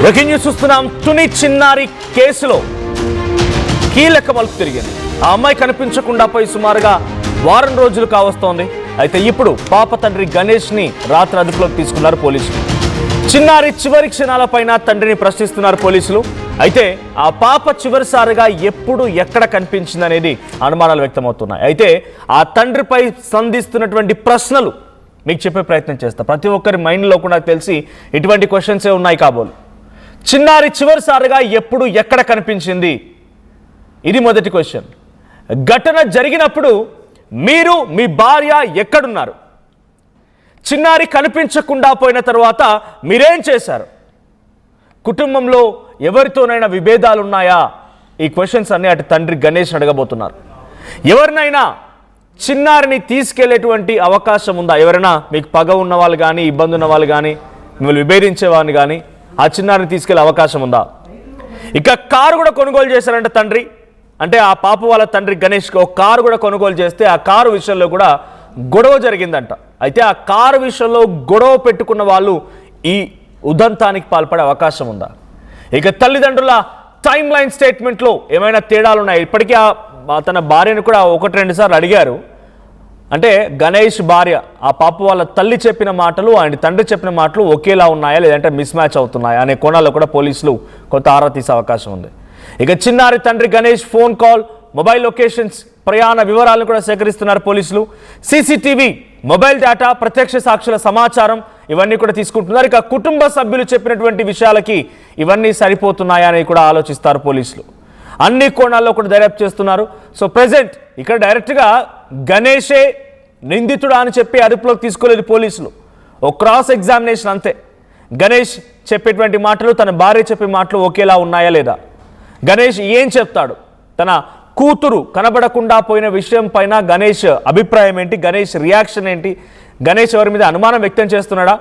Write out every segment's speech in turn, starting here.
Breaking news చూస్తున్నాం. తుని చిన్నారి కేసులో కీలక మలుపు తిరిగింది. ఆ అమ్మాయి కనిపించకుండా పోయి సుమారుగా వారం రోజులు కావస్తోంది. అయితే ఇప్పుడు పాప తండ్రి గణేష్ ని రాత్రి అదుపులోకి తీసుకున్నారు పోలీసులు. చిన్నారి చివరి క్షణాలపైన తండ్రిని ప్రశ్నిస్తున్నారు పోలీసులు. అయితే ఆ పాప చివరిసారిగా ఎప్పుడు ఎక్కడ కనిపించింది అనేది అనుమానాలు వ్యక్తమవుతున్నాయి. అయితే ఆ తండ్రిపై సంధిస్తున్నటువంటి ప్రశ్నలు మీకు చెప్పే ప్రయత్నం చేస్తా. ప్రతి ఒక్కరి మైండ్లో కూడా తెలిసి ఇటువంటి క్వశ్చన్సే ఉన్నాయి కాబోలు. చిన్నారి చివరిసారిగా ఎప్పుడు ఎక్కడ కనిపించింది, ఇది మొదటి క్వశ్చన్. ఘటన జరిగినప్పుడు మీరు మీ భార్య ఎక్కడున్నారు? చిన్నారి కనిపించకుండా పోయిన తర్వాత మీరేం చేశారు? కుటుంబంలో ఎవరితోనైనా విభేదాలు ఉన్నాయా? ఈ క్వశ్చన్స్ అన్ని అటు తండ్రి గణేష్ అడగబోతున్నారు. ఎవరినైనా చిన్నారిని తీసుకెళ్లేటువంటి అవకాశం ఉందా? ఎవరైనా మీకు పగ ఉన్న వాళ్ళు కానీ, ఇబ్బంది ఉన్న వాళ్ళు కానీ, మిమ్మల్ని విభేదించేవాడిని కానీ ఆ చిన్నారిని తీసుకెళ్లే అవకాశం ఉందా? ఇక కారు కూడా కొనుగోలు చేశారంట తండ్రి. అంటే ఆ పాప వాళ్ళ తండ్రి గణేష్కి ఒక కారు కూడా కొనుగోలు చేస్తే ఆ కారు విషయంలో కూడా గొడవ జరిగిందంట. అయితే ఆ కారు విషయంలో గొడవ పెట్టుకున్న వాళ్ళు ఈ ఉదంతానికి పాల్పడే అవకాశం ఉందా? ఇక తల్లిదండ్రుల టైమ్ లైన్ స్టేట్మెంట్లో ఏమైనా తేడాలు ఉన్నాయి? ఇప్పటికీ తన భార్యను కూడా 1-2 సార్లు అడిగారు. అంటే గణేష్ భార్య ఆ పాప వాళ్ళ తల్లి చెప్పిన మాటలు ఆయన తండ్రి చెప్పిన మాటలు ఒకేలా ఉన్నాయా లేదంటే మిస్ మ్యాచ్ అవుతున్నాయా అనే కోణాల్లో కూడా పోలీసులు కొంత ఆరా తీసే అవకాశం ఉంది. ఇక చిన్నారి తండ్రి Ganesh phone call, mobile locations, ప్రయాణ వివరాలను కూడా సేకరిస్తున్నారు పోలీసులు. సీసీటీవీ, మొబైల్ డేటా, ప్రత్యక్ష సాక్షుల సమాచారం ఇవన్నీ కూడా తీసుకుంటున్నారు. ఇక కుటుంబ సభ్యులు చెప్పినటువంటి విషయాలకి ఇవన్నీ సరిపోతున్నాయా అని కూడా ఆలోచిస్తారు పోలీసులు. అన్ని కోణాల్లో కూడా దర్యాప్తు చేస్తున్నారు. సో ప్రెజెంట్ ఇక్కడ డైరెక్ట్గా గణేషే నిందితుడా అని చెప్పి అదుపులోకి తీసుకోలేదు పోలీసులు. ఓ క్రాస్ ఎగ్జామినేషన్ అంతే. గణేష్ చెప్పేటువంటి మాటలు తన భార్య చెప్పే మాటలు ఒకేలా ఉన్నాయా లేదా? గణేష్ ఏం చెప్తాడు? తన కూతురు కనబడకుండా పోయిన విషయం పైన గణేష్ అభిప్రాయం ఏంటి? గణేష్ రియాక్షన్ ఏంటి? గణేష్ ఎవరి మీద అనుమానం వ్యక్తం చేస్తున్నాడా?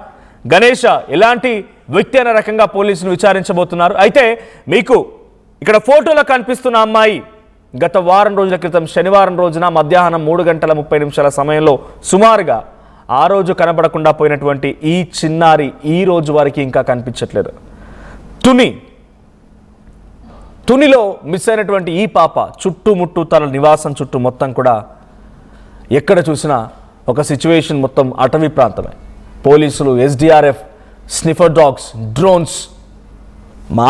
గణేష్ ఎలాంటి వ్యక్తి అనే రకంగా పోలీసులు విచారించబోతున్నారు. అయితే మీకు ఇక్కడ ఫోటోలో కనిపిస్తున్న అమ్మాయి గత వారం రోజుల క్రితం శనివారం రోజున మధ్యాహ్నం 3:30 సమయంలో సుమారుగా ఆ రోజు కనబడకుండా పోయినటువంటి ఈ చిన్నారి ఈ రోజు వరకు ఇంకా కనిపించట్లేదు. తునిలో మిస్ అయినటువంటి ఈ పాప చుట్టుముట్టు తన నివాసం చుట్టూ మొత్తం కూడా ఎక్కడ చూసినా ఒక సిచ్యువేషన్, మొత్తం అటవీ ప్రాంతమే. పోలీసులు, ఎస్డిఆర్ఎఫ్, స్నిఫర్ డాగ్స్, డ్రోన్స్,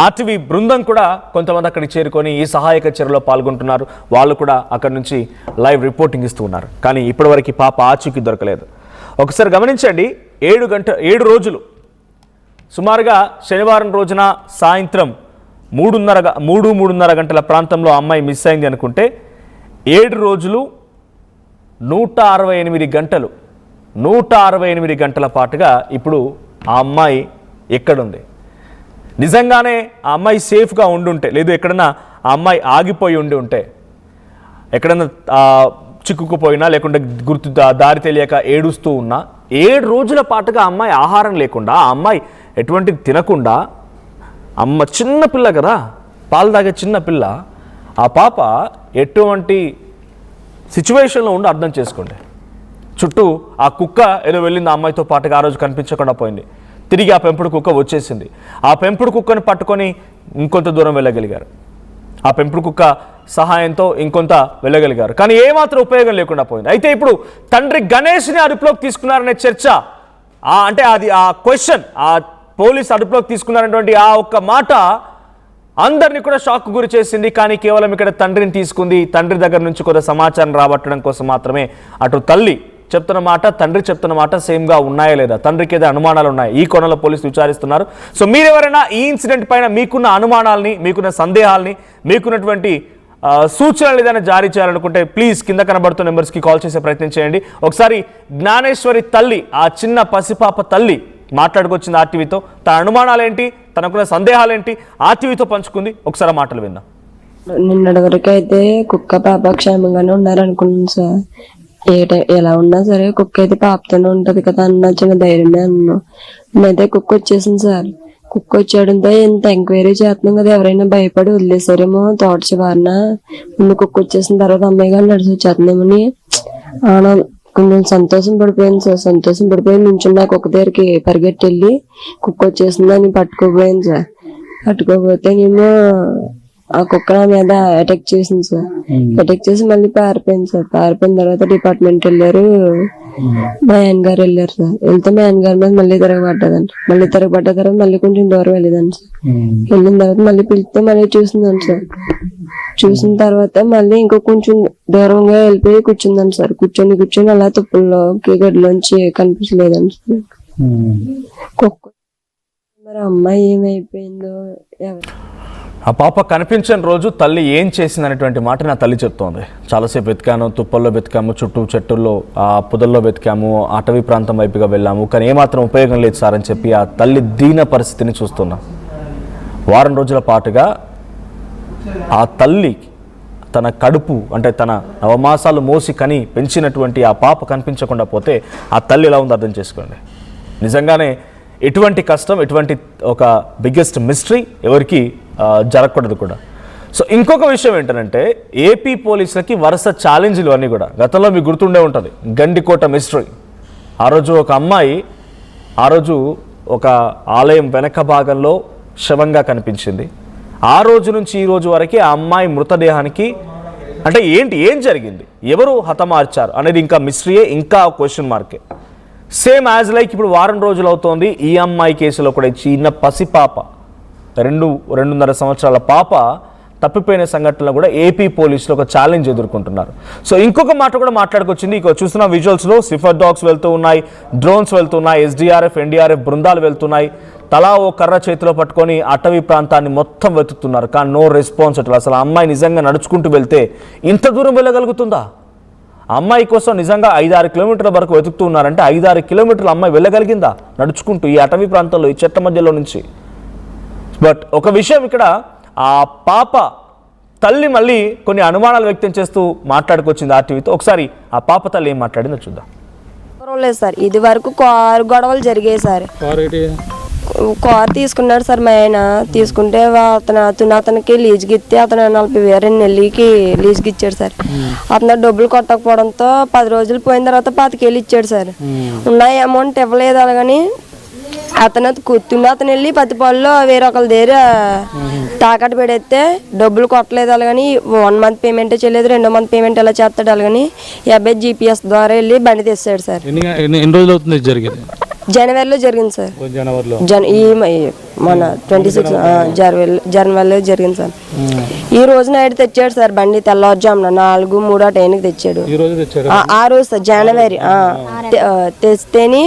అటవీ బృందం కూడా కొంతమంది అక్కడికి చేరుకొని ఈ సహాయక చర్యలో పాల్గొంటున్నారు. వాళ్ళు కూడా అక్కడి నుంచి లైవ్ రిపోర్టింగ్ ఇస్తూ ఉన్నారు. కానీ ఇప్పటివరకు పాప ఆచూకీ దొరకలేదు. ఒకసారి గమనించండి, 7 రోజులు సుమారుగా శనివారం రోజున సాయంత్రం 3:30 గంటల ప్రాంతంలో అమ్మాయి మిస్ అయింది అనుకుంటే 7 రోజులు 168 గంటల పాటుగా ఇప్పుడు ఆ అమ్మాయి ఎక్కడుంది? నిజంగానే ఆ అమ్మాయి సేఫ్గా ఉండుంటే, లేదు ఎక్కడన్నా ఆ అమ్మాయి ఆగిపోయి ఉంటే, ఎక్కడన్నా చిక్కుకుపోయినా లేకుంటే దారి తెలియక ఏడుస్తూ ఉన్నా 7 రోజుల పాటుగా ఆ అమ్మాయి ఆహారం లేకుండా, ఆ అమ్మాయి ఎటువంటిది తినకుండా, అమ్మ చిన్న పిల్ల కదా, పాలు తాగే చిన్న పిల్ల, ఆ పాప ఎటువంటి సిచ్యువేషన్లో ఉండి అర్థం చేసుకోండి. చుట్టూ ఆ కుక్క ఏదో వెళ్ళింది ఆ అమ్మాయితో పాటుగా, ఆ రోజు కనిపించకుండా పోయింది. తిరిగి ఆ పెంపుడు కుక్క వచ్చేసింది. ఆ పెంపుడు కుక్కను పట్టుకొని ఇంకొంత దూరం వెళ్ళగలిగారు. ఆ పెంపుడు కుక్క సహాయంతో ఇంకొంత వెళ్ళగలిగారు. కానీ ఏమాత్రం ఉపయోగం లేకుండా పోయింది. అయితే ఇప్పుడు తండ్రి గణేష్ని అదుపులోకి తీసుకున్నారనే చర్చ, అంటే అది ఆ క్వశ్చన్, ఆ పోలీసు అదుపులోకి తీసుకున్నారనేటువంటి ఆ ఒక్క మాట అందరినీ కూడా షాక్ గురి చేసింది. కానీ కేవలం ఇక్కడ తండ్రిని తీసుకుంది. తండ్రి దగ్గర నుంచి కొంత సమాచారం రాబట్టడం కోసం మాత్రమే అటు తల్లి చెప్తున్న మాట, తండ్రి చెప్తున్న మాట సేమ్గా ఉన్నాయా లేదా, తండ్రికి ఏదో అనుమానాలు ఉన్నాయి, ఈ కోణంలో పోలీసులు విచారిస్తున్నారు. సో మీరెవరైనా ఈ ఇన్సిడెంట్ పైన మీకున్న అనుమానాలని, మీకున్న సందేహాలని, మీకున్నటువంటి సూచనలు ఏదైనా జారీ చేయాలనుకుంటే ప్లీజ్ కింద కనబడుతున్న నెంబర్స్కి కాల్ చేసే ప్రయత్నం చేయండి. ఒకసారి జ్ఞానేశ్వరి తల్లి, ఆ చిన్న పసిపాప తల్లి మాట్లాడుకొచ్చింది ఆర్టీవీతో. తన అనుమానాలు ఏంటి, తనకున్న సందేహాలు ఏంటి ఆర్టీవీతో పంచుకుంది. ఒకసారి మాటలు విందాం. నిన్నటి వరకు అయితే కుక్క పాప క్షేమంగానే ఉన్నారనుకున్నాను సార్. ఎలా ఉన్నా సరే కుక్క అయితే పాపతోనే ఉంటది కదా అన్న చిన్న ధైర్యమే అన్నాను. నేనైతే కుక్క వచ్చేసింది సార్. కుక్క వచ్చేయడంతో ఇంత ఎంక్వైరీ చేస్తున్నాం కదా, ఎవరైనా భయపడి వదిలేసారేమో తోట చివరన. ముందు కుక్క వచ్చేసిన తర్వాత అమ్మాయి గారు నడిచి వచ్చేస్తున్నామని కొంచెం సంతోషం పడిపోయాను సార్. సంతోషం పడిపోయి నుంచి నాకు ఒక దగ్గరికి పరిగెట్టి వెళ్ళి కుక్క వచ్చేసిందని పట్టుకోపోయాను సార్. పట్టుకోపోతేనేమో ఆ కుక్క నా మీద అటాక్ చేసింది సార్. అటాక్ చేసి మళ్ళీ పారిపోయింది సార్. పారిపోయిన తర్వాత డిపార్ట్మెంట్ వెళ్ళారు, మా ఆయన గారు వెళ్ళారు సార్. వెళ్తే మా ఆయన గారి మీద మళ్ళీ తిరగబడ్డదండి. మళ్ళీ తిరగబడ్డ తర్వాత మళ్ళీ కొంచెం దూరం వెళ్ళేదండి సార్. వెళ్ళిన తర్వాత మళ్ళీ పిలిస్తే మళ్ళీ చూసిందండి సార్. చూసిన తర్వాత మళ్ళీ ఇంకో కొంచెం దూరంగా వెళ్ళిపోయి కూర్చుందండి సార్. కూర్చొని అలా తుప్పుల్లోకి గడిలోంచి కనిపించలేదండి సార్. కుక్క మరి అమ్మాయి ఏమైపోయిందో ఎవరు. ఆ పాప కనిపించని రోజు తల్లి ఏం చేసింది అనేటువంటి మాట నా తల్లి చెప్తోంది. చాలాసేపు వెతికాను, తుప్పల్లో వెతికాము, చుట్టూ చెట్టుల్లో పుదల్లో వెతికాము, అటవీ ప్రాంతం వైపుగా వెళ్ళాము, కానీ ఏమాత్రం ఉపయోగం లేదు సార్ అని చెప్పి ఆ తల్లి దీన పరిస్థితిని చూస్తున్నాం. వారం రోజుల పాటుగా ఆ తల్లి తన కడుపు అంటే తన నవమాసాలు మోసి కని పెంచినటువంటి ఆ పాప కనిపించకుండా పోతే ఆ తల్లి ఎలా ఉందో అర్థం చేసుకోండి. నిజంగానే ఎటువంటి కష్టం, ఎటువంటి ఒక బిగ్గెస్ట్ మిస్టరీ ఎవరికి జరగకూడదు కూడా. సో ఇంకొక విషయం ఏంటంటే ఏపీ పోలీసులకి వరుస ఛాలెంజ్లు అన్నీ కూడా గతంలో మీకు గుర్తుండే ఉంటుంది. గండికోట మిస్టరీ. ఆ రోజు ఒక అమ్మాయి ఒక ఆలయం వెనక భాగంలో శవంగా కనిపించింది. ఆ రోజు నుంచి ఈ రోజు వరకు ఆ అమ్మాయి మృతదేహానికి అంటే ఏం జరిగింది, ఎవరు హతమార్చారు అనేది ఇంకా మిస్టరీయే, ఇంకా క్వశ్చన్ మార్కే. సేమ్ యాజ్ లైక్ ఇప్పుడు వారం రోజులు అవుతోంది ఈ అమ్మాయి కేసులో కూడా చిన్న పసిపాప 2.5 సంవత్సరాల పాప తప్పిపోయిన సంఘటనలో కూడా ఏపీ పోలీసులు ఒక ఛాలెంజ్ ఎదుర్కొంటున్నారు. సో ఇంకొక మాట కూడా మాట్లాడుకొచ్చింది. ఇక చూస్తున్న విజువల్స్లో సిఫర్ డాగ్స్ వెళ్తూ ఉన్నాయి, డ్రోన్స్ వెళ్తున్నాయి, ఎస్డీఆర్ఎఫ్ ఎన్డీఆర్ఎఫ్ బృందాలు వెళ్తున్నాయి. తలా ఓ కర్ర చేతిలో పట్టుకొని అటవీ ప్రాంతాన్ని మొత్తం వెతుకుతున్నారు. కానీ నో రెస్పాన్స్ అట్లా. అసలు అమ్మాయి నిజంగా నడుచుకుంటూ వెళ్తే ఇంత దూరం వెళ్ళగలుగుతుందా? అమ్మాయి కోసం నిజంగా 5-6 కిలోమీటర్ల వరకు వెతుకుతూ ఉన్నారంటే 5-6 కిలోమీటర్ల అమ్మాయి వెళ్ళగలిగిందా నడుచుకుంటూ ఈ అటవీ ప్రాంతంలో, ఈ చెట్ల మధ్యలో నుంచి? బట్ ఒక విషయం ఇక్కడ, ఆ పాప తల్లి మళ్ళీ కొన్ని అనుమానాలు వ్యక్తం చేస్తూ మాట్లాడుకొచ్చింది ఆర్టీవీతో. ఒకసారి ఆ పాప తల్లి ఏం మాట్లాడిందో చూద్దాం. లేదు సార్, ఇది వరకు కారు గొడవలు జరిగాయి సార్. కారు తీసుకున్నాడు సార్ మా ఆయన. తీసుకుంటే అతనికి లీజుకి ఇస్తే అతను 40,000 నెలలకి లీజుకి ఇచ్చాడు సార్. అతను డబ్బులు కొట్టకపోవడంతో 10 రోజులు పోయిన తర్వాత 25,000 ఇచ్చాడు సార్. ఉన్న అమౌంట్ ఇవ్వలేదు. అలాగని అతను వెళ్ళి పత్తిపాల్లో వేరొకరి దగ్గర తాకట్టు పెడితే డబ్బులు కొట్టలేదు. అలాగని 1 మంత్ పేమెంట్ చేయలేదు, 2వ మంత్ పేమెంట్ ఎలా చేస్తాడు. అలాగని ఈ అబ్బాయి జీపీఎస్ ద్వారా వెళ్ళి బండి తెస్తాడు సార్. ఎన్ని రోజులు అవుతుంది జరిగింది? జనవరిలో జరిగింది సార్. మన 26 జనవరిలో జరిగింది సార్. ఈ రోజు నైట్ తెచ్చాడు సార్ బండి. తెల్లవారుజామున 4:03 ఆ టైంకి తెచ్చాడు. ఆ రోజు సార్ జనవరి తెస్తేని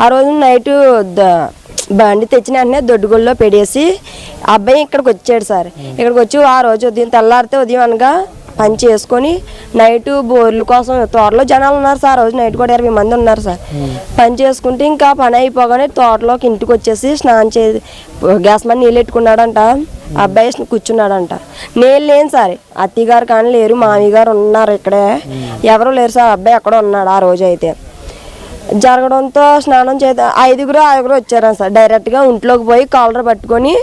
ఆ రోజు నైట్ బండి తెచ్చిన వెంటనే దొడ్డుగొల్లో పెడేసి అబ్బాయి ఇక్కడికి వచ్చాడు సార్. ఇక్కడికి వచ్చి ఆ రోజు ఉదయం అనగా పని చేసుకొని నైట్ బోర్ల కోసం తోటలో జనాలు ఉన్నారు సార్. రోజు నైట్ కూడా 20 మంది ఉన్నారు సార్. పని చేసుకుంటే ఇంకా పని అయిపోగానే తోటలోకి ఇంటికి వచ్చేసి స్నానం గ్యాస్ మీద నీళ్ళు పెట్టుకున్నాడంట. అబ్బాయి కూర్చున్నాడంట. నేను లేను సార్, అత్తయ్య గారు కానీ లేరు, మామయ్య గారు ఉన్నారు ఇక్కడే, ఎవరు లేరు సార్. అబ్బాయి అక్కడ ఉన్నాడు. ఆ రోజు అయితే జరగడంతో స్నానం 5 వచ్చారు సార్. డైరెక్ట్గా ఇంట్లోకి పోయి కాలర్ పట్టుకొని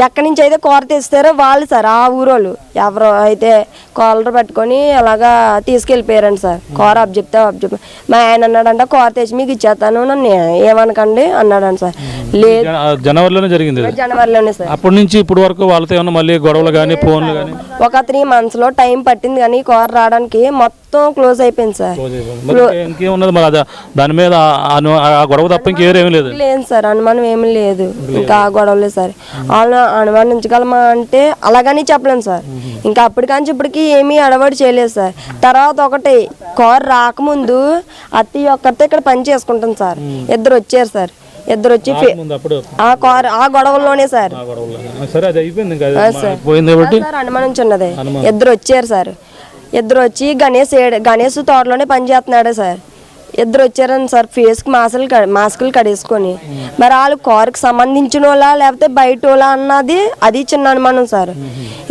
ఎక్కడి నుంచి అయితే కూర తెస్తారో వాళ్ళు సార్, ఆ ఊరోళ్ళు ఎవరో అయితే కాలర్ పట్టుకొని అలాగా తీసుకెళ్ళిపోయారండి సార్. కూర అబ్జెక్ట్ మా ఆయన అన్నాడంట, కూర తెచ్చి మీకు ఇచ్చేస్తాను, నన్ను ఏమనకండి అన్నాడంట సార్. లేదు, జనవరిలోనే జరిగింది. జనవరిలోనే సార్. అప్పటి నుంచి ఇప్పుడు వరకు వాళ్ళతో ఏమన్నా మళ్ళీ గొడవలు కానీ ఫోన్లు కానీ? ఒక 3 months లో టైం పట్టింది, కానీ కూర రావడానికి మొత్తం క్లోజ్ అయిపోయింది సార్. ఇంకేమున్నది మరి దాని మీద ఆ గొడవ తప్ప ఇంకేమీ లేదు? లేదు సార్, అనుమానం ఏమీ లేదు. ఇంకా ఆ గొడవలేదు సార్. వాళ్ళు అనుమానించగలమా అంటే అలాగని చెప్పలేము సార్. ఇంకా అప్పటికాంచి ఇప్పటికి ఏమీ అడవాడు చేయలేదు సార్. తర్వాత ఒకటి కారు రాకముందు అత్తయ్య ఒక్కరితో ఇక్కడ పని చేసుకుంటాం సార్. ఇద్దరు వచ్చారు సార్. ఇద్దరు వచ్చి ఆ కారు ఆ గొడవల్లోనే సార్ అనుమానించున్నది. ఇద్దరు వచ్చారు సార్. ఇద్దరు వచ్చి గణేష్ తోటలోనే పని చేస్తున్నాడు సార్. ఇద్దరు వచ్చారని సార్. ఫేస్కి మాస్కులు కడేసుకొని. మరి వాళ్ళు కారుకి సంబంధించిన వాళ్ళ లేకపోతే బయట వాళ్ళ అన్నది అది చిన్న అనుమానం సార్.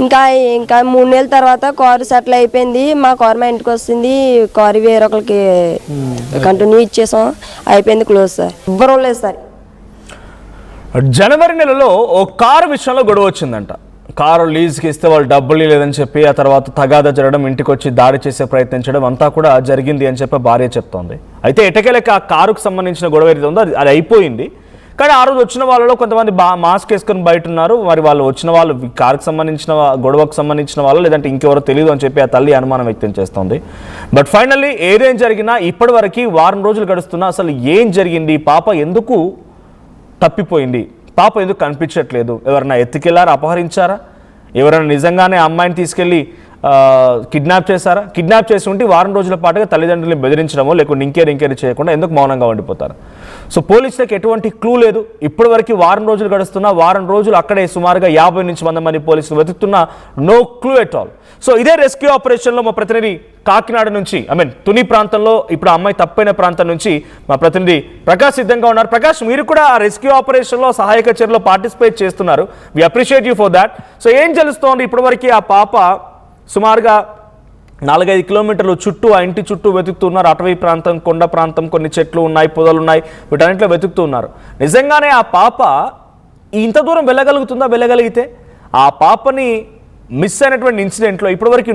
ఇంకా 3 నెలల తర్వాత కారు సెటిల్ అయిపోయింది. మా కారు మా ఇంటికి వస్తుంది. కారు వేరొకరికి కంటిన్యూ ఇచ్చేసాం, అయిపోయింది, క్లోజ్ సార్. ఎవ్వరూ లేదు సార్. జనవరి నెలలో ఓ కారు విషయంలో గొడవ వచ్చిందంట. కారు లీజ్కి ఇస్తే వాళ్ళు డబ్బులు లేదని చెప్పి ఆ తర్వాత తగాదా జరగడం, ఇంటికి వచ్చి దాడి చేసే ప్రయత్నించడం అంతా కూడా జరిగింది అని చెప్పి భార్య చెప్తోంది. అయితే ఎటకేలకి ఆ కారుకు సంబంధించిన గొడవ ఏదైతే ఉందో అది అయిపోయింది. కానీ ఆ రోజు వచ్చిన వాళ్ళలో కొంతమంది మాస్క్ వేసుకొని బయట ఉన్నారు. మరి వాళ్ళు వచ్చిన వాళ్ళు కారుకు సంబంధించిన గొడవకు సంబంధించిన వాళ్ళు లేదంటే ఇంకెవరో తెలియదు అని చెప్పి ఆ తల్లి అనుమానం వ్యక్తం చేస్తోంది. బట్ ఫైనల్లీ ఏదేం జరిగినా ఇప్పటి వరకు వారం రోజులు గడుస్తున్నా అసలు ఏం జరిగింది, పాప ఎందుకు తప్పిపోయింది, పాప ఎందుకు కనిపించట్లేదు, ఎవరైనా ఎత్తుకెళ్లారా, అపహరించారా, ఎవరైనా నిజంగానే అమ్మాయిని తీసుకెళ్ళి కిడ్నాప్ చేశారా? కిడ్నాప్ చేసి ఉంటే వారం రోజుల పాటుగా తల్లిదండ్రులను బెదిరించడమో లేకుంటే ఇంకేరి చేయకుండా ఎందుకు మౌనంగా ఉండిపోతారు? సో పోలీసులకు ఎటువంటి క్లూ లేదు. ఇప్పటి వరకు వారం రోజులు గడుస్తున్నా వారం రోజులు అక్కడే సుమారుగా 50 నుంచి 100 మంది పోలీసులు వెతుకుతున్నా no clue at all. So ఇదే రెస్క్యూ ఆపరేషన్లో మా ప్రతినిధి కాకినాడ నుంచి తుని ప్రాంతంలో ఇప్పుడు అమ్మాయి తప్పైన ప్రాంతం నుంచి మా ప్రతినిధి ప్రకాష్ సిద్ధంగా ఉన్నారు. ప్రకాష్, మీరు కూడా ఆ రెస్క్యూ ఆపరేషన్లో సహాయక చర్యలో పార్టిసిపేట్ చేస్తున్నారు. We appreciate you for that. So ఏం తెలుస్తోంది ఇప్పటివరకు? ఆ పాప సుమారుగా 4-5 కిలోమీటర్లు చుట్టూ ఆ ఇంటి చుట్టూ వెతుకుతున్నారు. అటవీ ప్రాంతం, కొండ ప్రాంతం, కొన్ని చెట్లు ఉన్నాయి, పొదలు ఉన్నాయి, వీటన్నింటిలో వెతుకుతున్నారు. నిజంగానే ఆ పాప ఇంత దూరం వెళ్ళగలుగుతుందా? వెళ్ళగలిగితే ఆ పాపని మిస్ అయినటువంటి ఇన్సిడెంట్లో ఇప్పటివరకు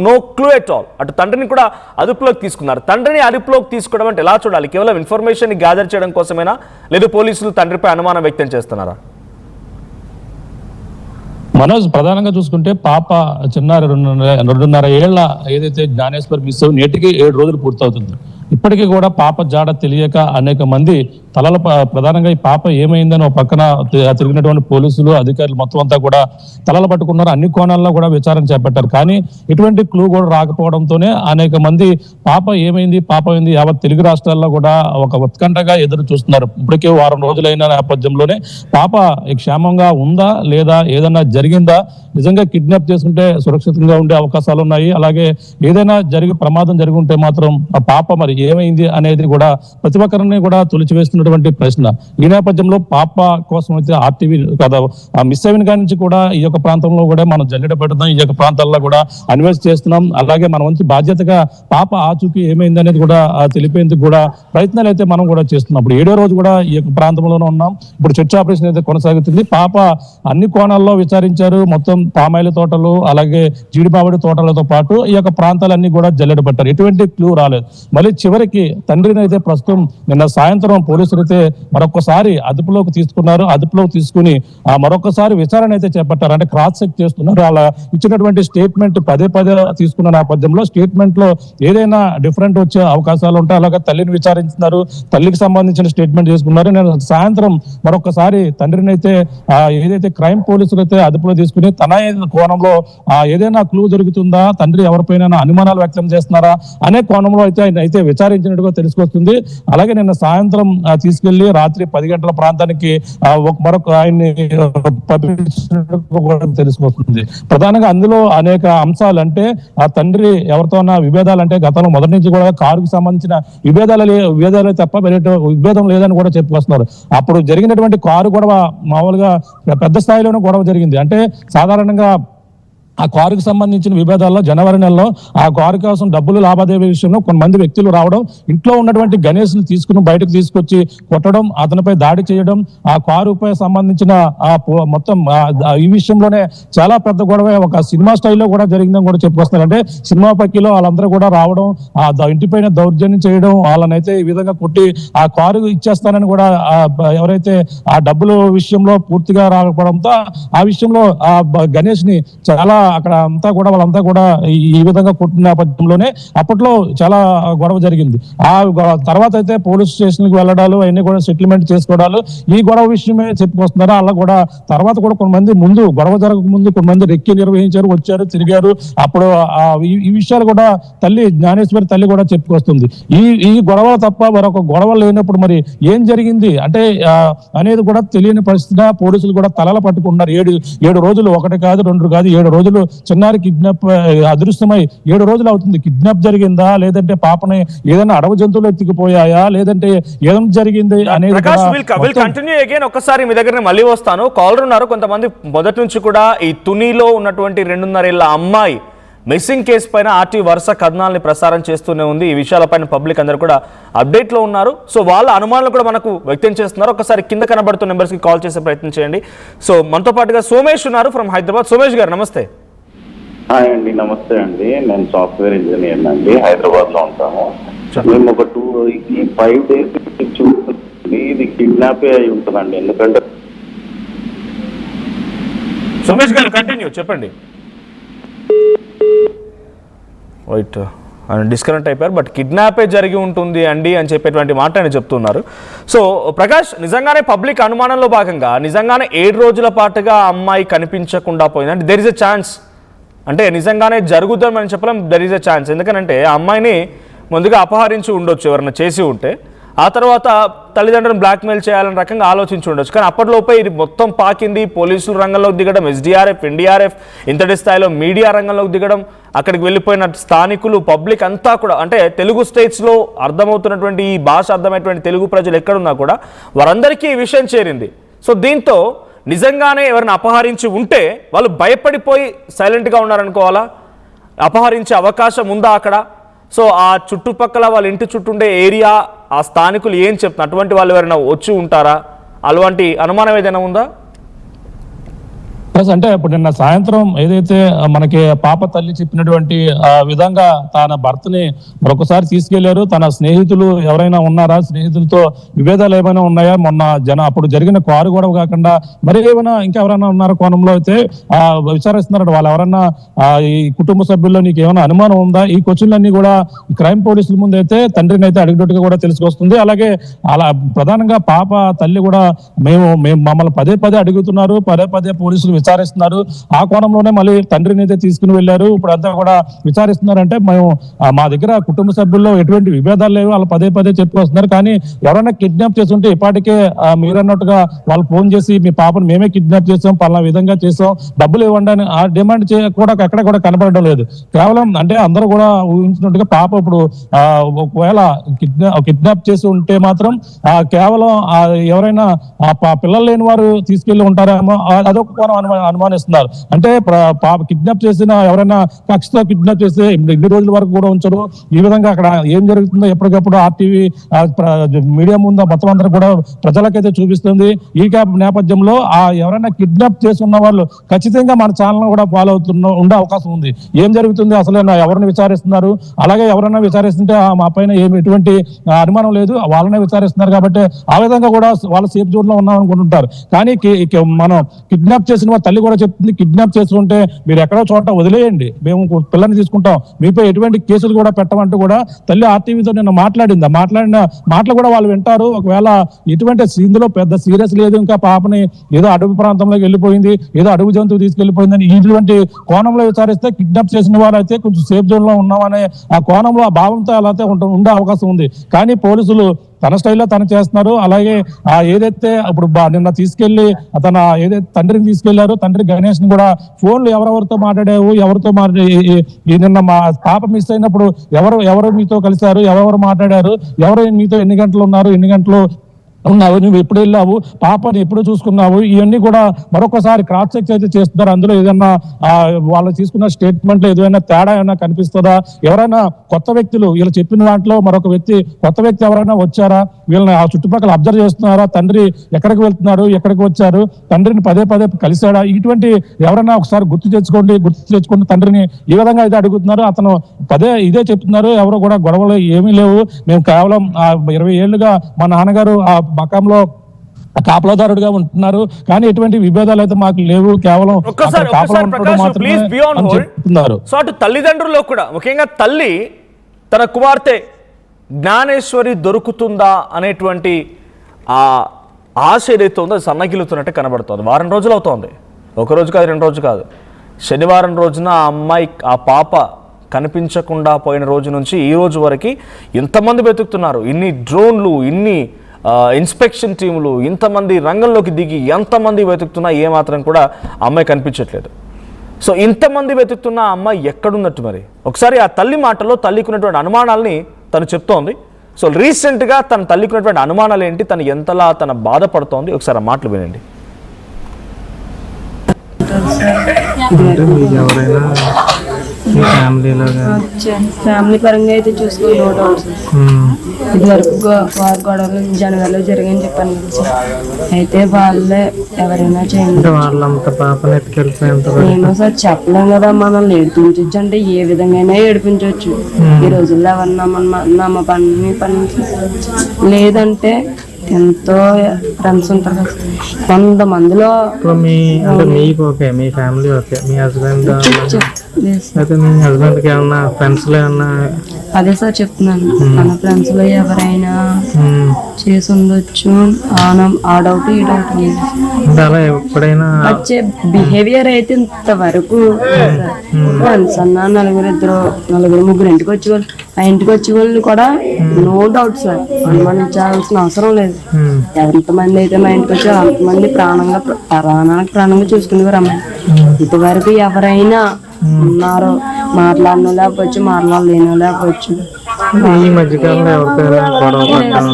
నో క్లూ ఎట్ ఆల్. అటు తండ్రిని కూడా అదుపులోకి తీసుకున్నారు. తండ్రిని అదుపులోకి తీసుకోవడం అంటే ఎలా చూడాలి? కేవలం ఇన్ఫర్మేషన్ గ్యాదర్ చేయడం కోసమేనా, లేదు పోలీసులు తండ్రిపై అనుమానం వ్యక్తం చేస్తున్నారా? మనోజ్, ప్రధానంగా చూసుకుంటే పాప చిన్నారి 2.5 ఏళ్ల ఏదైతే జ్ఞానేశ్వర్ మిస్ నేటికి 7 రోజులు పూర్తవుతుంది. ఇప్పటికీ కూడా పాప జాడ తెలియక అనేక మంది తలల ప్రధానంగా ఈ పాప ఏమైందని ఒక పక్కన తిరిగినటువంటి పోలీసులు అధికారులు మొత్తం అంతా కూడా తలలు పట్టుకున్నారు. అన్ని కోణాల్లో కూడా విచారణ చేపట్టారు. కానీ ఎటువంటి క్లూ కూడా రాకపోవడంతోనే అనేక మంది పాప ఏమైంది యావత్ తెలుగు రాష్ట్రాల్లో కూడా ఒక ఉత్కంఠగా ఎదురు చూస్తున్నారు. ఇప్పటికే వారం రోజులైన నేపథ్యంలోనే పాప క్షేమంగా ఉందా లేదా, ఏదైనా జరిగిందా, నిజంగా కిడ్నాప్ చేసుకుంటే సురక్షితంగా ఉండే అవకాశాలు ఉన్నాయి, అలాగే ఏదైనా ప్రమాదం జరిగి ఉంటే మాత్రం ఆ పాప మరి ఏమైంది అనేది కూడా ప్రతి ఒక్కరిని కూడా తొలిచివేస్తున్నటువంటి ప్రశ్న. ఈ నేపథ్యంలో పాప కోసం అయితే ఆర్టీవీ కదా మిస్ అయిన కాడి నుంచి కూడా ఈ యొక్క ప్రాంతంలో కూడా మనం జల్లెడ పెడుతున్నాం, ఈ యొక్క ప్రాంతాల్లో కూడా అన్వేషణ చేస్తున్నాం. అలాగే మన వంతు బాధ్యతగా పాప ఆచూకీ ఏమైంది అనేది కూడా తెలిపేందుకు కూడా ప్రయత్నాలు అయితే మనం కూడా చేస్తున్నాం. ఇప్పుడు 7వ రోజు కూడా ఈ యొక్క ప్రాంతంలోనే ఉన్నాం. ఇప్పుడు చర్చ ఆపరేషన్ అయితే కొనసాగుతుంది. పాప అన్ని కోణాల్లో విచారించారు. మొత్తం పామాయిల తోటలు, అలాగే జీడిమామిడి తోటలతో పాటు ఈ యొక్క ప్రాంతాలన్నీ కూడా జల్లెడ పట్టారు. ఎటువంటి క్లూ రాలేదు. మళ్ళీ చివరికి తండ్రిని అయితే ప్రస్తుతం నిన్న సాయంత్రం పోలీసులు అయితే మరొకసారి అదుపులోకి తీసుకున్నారు. అదుపులోకి తీసుకుని మరొకసారి విచారణ అయితే చేపట్టారు. అంటే క్రాస్ చెక్ చేస్తున్నారు. అలా ఇచ్చినటువంటి స్టేట్మెంట్ పదే తీసుకున్న నేపథ్యంలో స్టేట్మెంట్ లో ఏదైనా డిఫరెంట్ వచ్చే అవకాశాలు ఉంటాయి. అలాగే తల్లిని విచారించున్నారు, తల్లికి సంబంధించిన స్టేట్మెంట్ చేసుకున్నారు. నేను సాయంత్రం మరొకసారి తండ్రిని అయితే ఏదైతే క్రైమ్ పోలీసులు అయితే అదుపులో తీసుకుని తన కోణంలో ఏదైనా క్లూ దొరుకుతుందా, తండ్రి ఎవరిపైన అనుమానాలు వ్యక్తం చేస్తున్నారా అనే కోణంలో అయితే విచారించినట్టుగా తెలుసుకొస్తుంది. అలాగే నిన్న సాయంత్రం తీసుకెళ్లి రాత్రి 10 గంటల ప్రాంతానికి మరొక ఆయన్ని పంపించినట్టుగా తెలుసుకొస్తుంది. ప్రధానంగా అందులో అనేక అంశాలు, అంటే ఆ తండ్రి ఎవరితో ఉన్న విభేదాలు, అంటే గతంలో మొదటి నుంచి కూడా కారుకు సంబంధించిన విభేదాలే తప్ప విభేదం లేదని కూడా చెప్పుకొస్తున్నారు. అప్పుడు జరిగినటువంటి కారు గొడవ మామూలుగా పెద్ద స్థాయిలోనే గొడవ జరిగింది. అంటే సాధారణంగా ఆ కారుకు సంబంధించిన విభేదాల్లో జనవరి నెలలో ఆ కారు కోసం డబ్బులు లావాదేవీ విషయంలో కొంతమంది వ్యక్తులు రావడం, ఇంట్లో ఉన్నటువంటి గణేష్ ని తీసుకుని బయటకు తీసుకొచ్చి కొట్టడం, అతనిపై దాడి చేయడం, ఆ కారుపై సంబంధించిన మొత్తం ఈ విషయంలోనే చాలా పెద్ద గొడవ ఒక సినిమా స్టైల్లో కూడా జరిగిందని కూడా చెప్పుకొస్తున్నారు. అంటే సినిమా పక్కిలో వాళ్ళందరూ కూడా రావడం, ఆ ఇంటిపైన దౌర్జన్యం చేయడం, వాళ్ళనైతే ఈ విధంగా కొట్టి ఆ కారు ఇచ్చేస్తానని కూడా ఎవరైతే ఆ డబ్బుల విషయంలో పూర్తిగా రాకపోవడంతో ఆ విషయంలో ఆ గణేష్ ని చాలా అక్కడ అంతా కూడా వాళ్ళంతా కూడా ఈ విధంగా కొట్టిన నేపథ్యంలోనే అప్పట్లో చాలా గొడవ జరిగింది. ఆ తర్వాత అయితే పోలీస్ స్టేషన్ కి వెళ్ళడాలు, అవన్నీ కూడా సెటిల్మెంట్ చేసుకోవడాలు, ఈ గొడవ విషయమే చెప్పుకొస్తున్నారు. అలా కూడా తర్వాత కూడా కొంతమంది గొడవ జరగక ముందు కొంతమంది రెక్కి నిర్వహించారు, వచ్చారు, తిరిగారు. అప్పుడు ఈ విషయాలు కూడా జ్ఞానేశ్వరి తల్లి కూడా చెప్పుకొస్తుంది. ఈ గొడవ తప్ప మరొక గొడవ లేనప్పుడు మరి ఏం జరిగింది అంటే అనేది కూడా తెలియని పరిస్థితిగా పోలీసులు కూడా తలల పట్టుకున్నారు. 7 రోజులు, 1 కాదు 2 కాదు 7 రోజులు చిన్నారి కిడ్నాప్ అదృశ్యమై 7 రోజులు అవుతుంది. కిడ్నాప్ జరిగిందా, లేదంటే పాపని ఏదైనా అడవి జంతువులు ఎత్తుకుపోయాయా, లేదంటే ఏదైనా జరిగింది అనేది ఒక్కసారి మీ దగ్గర మళ్ళీ వస్తాను. కాలర్ ఉన్నారు కొంతమంది. మొదటి నుంచి కూడా ఈ తునిలో ఉన్నటువంటి 2.5 ఏళ్ల అమ్మాయి మిస్సింగ్ కేసు పైన ఆర్టీ వరుస కథనాలని ప్రసారం చేస్తూనే ఉంది. ఈ విషయాలపైన పబ్లిక్ అందరూ కూడా అప్డేట్లో ఉన్నారు. సో వాళ్ళ అనుమానాలు కూడా మనకు వ్యక్తం చేస్తున్నారు. ఒకసారి కింద కనబడుతున్న నెంబర్స్కి కాల్ చేసే ప్రయత్నం చేయండి. సో మనతో పాటుగా సోమేష్ ఉన్నారు ఫ్రమ్ హైదరాబాద్. సోమేష్ గారు నమస్తే. హాయ్ అండి, నమస్తే అండి. నేను సాఫ్ట్వేర్ ఇంజనీర్ అండి, హైదరాబాద్ లో ఉంటాము. మేము ఒక 5 days చూస్తుంది. అండి, ఇది కిడ్నాపే అయి ఉంటుందండి. ఎందుకంటే సోమేష్ గారు కంటిన్యూ చెప్పండి. వైట్ ఆయన డిస్కనెక్ట్ అయిపోయారు. బట్ కిడ్నాపే జరిగి ఉంటుంది అండి అని చెప్పేటువంటి మాట ఆయన చెప్తున్నారు. సో ప్రకాష్, నిజంగానే పబ్లిక్ అనుమానంలో భాగంగా నిజంగానే 7 రోజుల పాటుగా అమ్మాయి కనిపించకుండా పోయింది అంటే దెర్ ఇస్ ఎ ఛాన్స్, అంటే నిజంగానే జరుగుతుందని మనం చెప్పలేం. దెర్ ఇస్ ఎ ఛాన్స్, ఎందుకంటే ఆ అమ్మాయిని ముందుగా అపహరించి ఉండొచ్చు ఎవరైనా చేసి ఉంటే, ఆ తర్వాత తల్లిదండ్రులను బ్లాక్మెయిల్ చేయాలని రకంగా ఆలోచించి ఉండొచ్చు. కానీ అప్పటిలోపే ఇది మొత్తం పాకింది, పోలీసులు రంగంలోకి దిగడం, ఎస్డీఆర్ఎఫ్, ఎన్డీఆర్ఎఫ్ ఇంతటి స్థాయిలో మీడియా రంగంలోకి దిగడం, అక్కడికి వెళ్ళిపోయిన స్థానికులు, పబ్లిక్ అంతా కూడా, అంటే తెలుగు స్టేట్స్లో అర్థమవుతున్నటువంటి ఈ భాష అర్థమైనటువంటి తెలుగు ప్రజలు ఎక్కడున్నా కూడా వారందరికీ ఈ విషయం చేరింది. సో దీంతో నిజంగానే ఎవరిని అపహరించి ఉంటే వాళ్ళు భయపడిపోయి సైలెంట్గా ఉన్నారనుకోవాలా? అపహరించే అవకాశం ఉందా అక్కడ? సో ఆ చుట్టుపక్కల వాళ్ళ ఇంటి చుట్టూ ఉండే ఏరియా, ఆ స్థానికులు ఏం చెప్తున్నారు? అటువంటి వాళ్ళు ఎవరైనా వచ్చి ఉంటారా? అలాంటి అనుమానం ఏదైనా ఉందా? అంటే ఇప్పుడు నిన్న సాయంత్రం ఏదైతే మనకి పాప తల్లి చెప్పినటువంటి విధంగా తన భర్తని మరొకసారి తీసుకెళ్లారు. తన స్నేహితులు ఎవరైనా ఉన్నారా, స్నేహితులతో విభేదాలు ఏమైనా ఉన్నాయా, మొన్న అప్పుడు జరిగిన కారు గొడవ కాకుండా మరి ఏమైనా ఇంకా ఎవరైనా ఉన్నారా కోణంలో అయితే విచారిస్తున్నారు. వాళ్ళు ఎవరైనా ఈ కుటుంబ సభ్యుల్లో నీకు ఏమైనా అనుమానం ఉందా? ఈ క్వశ్చన్లన్నీ కూడా క్రైమ్ పోలీసుల ముందు అయితే తండ్రిని అయితే అడిగినట్టుగా కూడా తెలుసుకొస్తుంది. అలాగే అలా ప్రధానంగా పాప తల్లి కూడా మేము మమ్మల్ని పదే పదే అడుగుతున్నారు, పదే పదే పోలీసులు విచారిస్తున్నారు. ఆ కోణంలోనే మళ్ళీ తండ్రిని అయితే తీసుకుని వెళ్ళారు. ఇప్పుడు అంతా కూడా విచారిస్తున్నారంటే మేము మా దగ్గర కుటుంబ సభ్యుల్లో ఎటువంటి విభేదాలు లేవు, వాళ్ళు పదే పదే చెప్పుకొస్తున్నారు. కానీ ఎవరైనా కిడ్నాప్ చేస్తుంటే ఇప్పటికే మీరన్నట్టుగా వాళ్ళు ఫోన్ చేసి మీ పాపను మేమే కిడ్నాప్ చేసాం, పలానా విధంగా చేసాం, డబ్బులు ఇవ్వండి అని ఆ డిమాండ్ కూడా ఎక్కడ కూడా కనపడడం లేదు. కేవలం అంటే అందరూ కూడా ఊహించినట్టుగా పాప ఇప్పుడు ఒకవేళ కిడ్నాప్ చేసి ఉంటే మాత్రం కేవలం ఎవరైనా పిల్లలు లేని వారు తీసుకెళ్లి ఉంటారేమో, అదొక కోణం అనుమానిస్తున్నారు. అంటే పాప కిడ్నాప్ చేసిన ఎవరైనా కక్షతో కిడ్నాప్ చేస్తే ఇన్ని రోజుల వరకు కూడా ఉంచరు. ఈ విధంగా అక్కడ ఏం జరుగుతుందో ఎప్పటికప్పుడు RTV మీడియా ముందు మొత్తం అందరూ కూడా ప్రజలకైతే చూపిస్తుంది. ఈ నేపథ్యంలో ఎవరైనా కిడ్నాప్ చేసి ఉన్న వాళ్ళు ఖచ్చితంగా మన ఛానల్ కూడా ఫాలో ఉండే అవకాశం ఉంది. ఏం జరుగుతుంది అసలు, ఎవరిని విచారిస్తున్నారు, అలాగే ఎవరైనా విచారిస్తుంటే మా పైన ఎటువంటి అనుమానం లేదు, వాళ్ళనే విచారిస్తున్నారు కాబట్టి ఆ విధంగా కూడా వాళ్ళు సేఫ్ జోన్ లో ఉన్నాం అనుకుంటుంటారు. కానీ మనం కిడ్నాప్ చేసిన తల్లి కూడా చెప్తుంది, కిడ్నాప్ చేస్తుంటే మీరు ఎక్కడో చోట వదిలేయండి, మేము పిల్లల్ని తీసుకుంటాం, మీపై ఎటువంటి కేసులు కూడా పెట్టమంటూ కూడా తల్లి RTVతో నిన్న మాట్లాడిన మాటలు కూడా వాళ్ళు వింటారు. ఒకవేళ ఎటువంటి ఇందులో పెద్ద సీరియస్ లేదు, ఇంకా పాపని ఏదో అడవి ప్రాంతంలోకి వెళ్ళిపోయింది, ఏదో అడవి జంతువు తీసుకెళ్లిపోయిందని ఇటువంటి కోణంలో విచారిస్తే కిడ్నాప్ చేసిన వాళ్ళు అయితే కొంచెం సేఫ్ జోన్ లో ఉన్నామనే ఆ కోణంలో ఆ భావంతో అలా అయితే ఉండే అవకాశం ఉంది. కానీ పోలీసులు తన స్టైల్లో తను చేస్తున్నారు. అలాగే ఏదైతే ఇప్పుడు నిన్న తీసుకెళ్లి ఏదైతే తండ్రిని తీసుకెళ్లారో, తండ్రి గణేష్ ని కూడా ఫోన్లు ఎవరెవరితో మాట్లాడావు, ఎవరితో నిన్న మా పాప మిస్ అయినప్పుడు ఎవరు మీతో కలిశారు, ఎవరెవరు మాట్లాడారు, ఎవరు మీతో ఎన్ని గంటలు ఉన్నారు, ఎన్ని గంటలు ఉన్నావు, నువ్వు ఎప్పుడు వెళ్ళావు, పాపని ఎప్పుడు చూసుకున్నావు, ఇవన్నీ కూడా మరొకసారి క్రాస్ చెక్ అయితే చేస్తున్నారు. అందులో ఏదైనా వాళ్ళు తీసుకున్న స్టేట్మెంట్ లో ఏదైనా తేడా ఏమైనా కనిపిస్తుందా, ఎవరైనా కొత్త వ్యక్తులు వీళ్ళు చెప్పిన దాంట్లో మరొక కొత్త వ్యక్తి ఎవరైనా వచ్చారా, వీళ్ళని ఆ చుట్టుపక్కల అబ్జర్వ్ చేస్తున్నారా, తండ్రి ఎక్కడికి వెళ్తున్నారు, ఎక్కడికి వచ్చారు, తండ్రిని పదే పదే కలిశాడా, ఇటువంటి ఎవరైనా ఒకసారి గుర్తు తెచ్చుకోండి తండ్రిని ఈ విధంగా అయితే అడుగుతున్నారు. అతను ఇదే చెప్తున్నారు, ఎవరు కూడా గొడవలు ఏమీ లేవు, మేము కేవలం 20 ఏళ్లుగా మా నాన్నగారు మకంలో కాపలాదారుడుగా ఉంటున్నారు, కానీ ఎటువంటి విభేదాలు అయితే మాకు లేవు, కేవలం చెప్తున్నారు. సో అటు తల్లిదండ్రుల్లో కూడా ముఖ్యంగా తల్లి తన కుమార్తె జ్ఞానేశ్వరి దొరుకుతుందా అనేటువంటి ఆ ఆశ ఏదైతే ఉందో అది సన్నగిలుతున్నట్టే కనబడుతుంది. వారం రోజులు అవుతోంది, ఒక రోజు కాదు, 2 రోజులు కాదు. శనివారం రోజున ఆ పాప కనిపించకుండా పోయిన రోజు నుంచి ఈ రోజు వరకు ఎంతమంది వెతుకుతున్నారు, ఇన్ని డ్రోన్లు, ఇన్ని ఇన్స్పెక్షన్ టీములు, ఇంతమంది రంగంలోకి దిగి ఎంతమంది వెతుకుతున్నా ఏమాత్రం కూడా అమ్మాయి కనిపించట్లేదు. సో ఇంతమంది వెతుకుతున్న అమ్మాయి ఎక్కడున్నట్టు? మరి ఒకసారి ఆ తల్లి మాటలో తల్లికున్నటువంటి అనుమానాలని తను చెప్తోంది. సో రీసెంట్గా తన తల్లికున్నటువంటి అనుమానాలు ఏంటి, తను ఎంతలా బాధపడుతోంది, ఒకసారి ఆ మాటలు వినండి. ఫ్యామిలీ పరంగా అయితే చూసుకుంటూ ఇది వరకు గొడవలు జనవరిలో జరిగాయని చెప్పాను సార్. అయితే వాళ్ళే ఎవరైనా చేయండి, వాళ్ళంత పాపను ఎత్తుకెళ్ళిపోయి ఏమో సార్ చెప్పలేం కదా. మనల్ని ఏడిపించవచ్చు అంటే ఏ విధంగా ఏడిపించవచ్చు. ఈ రోజుల్లో ఎవరు నమ్మ పని లేదంటే ఎంతో ఫ్రెండ్స్ ఉంటారు కదా, 100 మందిలో ఇప్పుడు మీకు ఓకే, మీ ఫ్యామిలీ ఓకే, మీ హస్బెండ్ అయితే మీ హస్బెండ్కి ఏమన్నా ఫ్రెండ్స్లో ఏమన్నా? అదే సార్ చెప్తున్నాను, మన ఫ్రెండ్స్ లో ఎవరైనా చేసి ఉండొచ్చు, ఆ డౌట్ ఈ డౌట్ అంటే అలా ఎప్పుడైనా వచ్చే బిహేవియర్ అయితే ఇంతవరకు ఫ్రెండ్స్ అన్న నలుగురు ముగ్గురు ఇంటికి వచ్చేవాళ్ళు, ఆ ఇంటికి వచ్చే వాళ్ళు కూడా నో డౌట్ సార్, అనుమానించాల్సిన అవసరం లేదు. ఎంతమంది అయితే మా ఇంటికి వచ్చారో అంతమంది ప్రాణంగా చూసుకునేవారు అమ్మాయి. ఇంతవరకు ఎవరైనా ఉన్నారో, మాట్లాడిన లేకపోవచ్చు, మాట్లాడలేనో లేకపోవచ్చు. ఈ మధ్యకాలంలో ఎవరికైనా గొడవ పడ్డం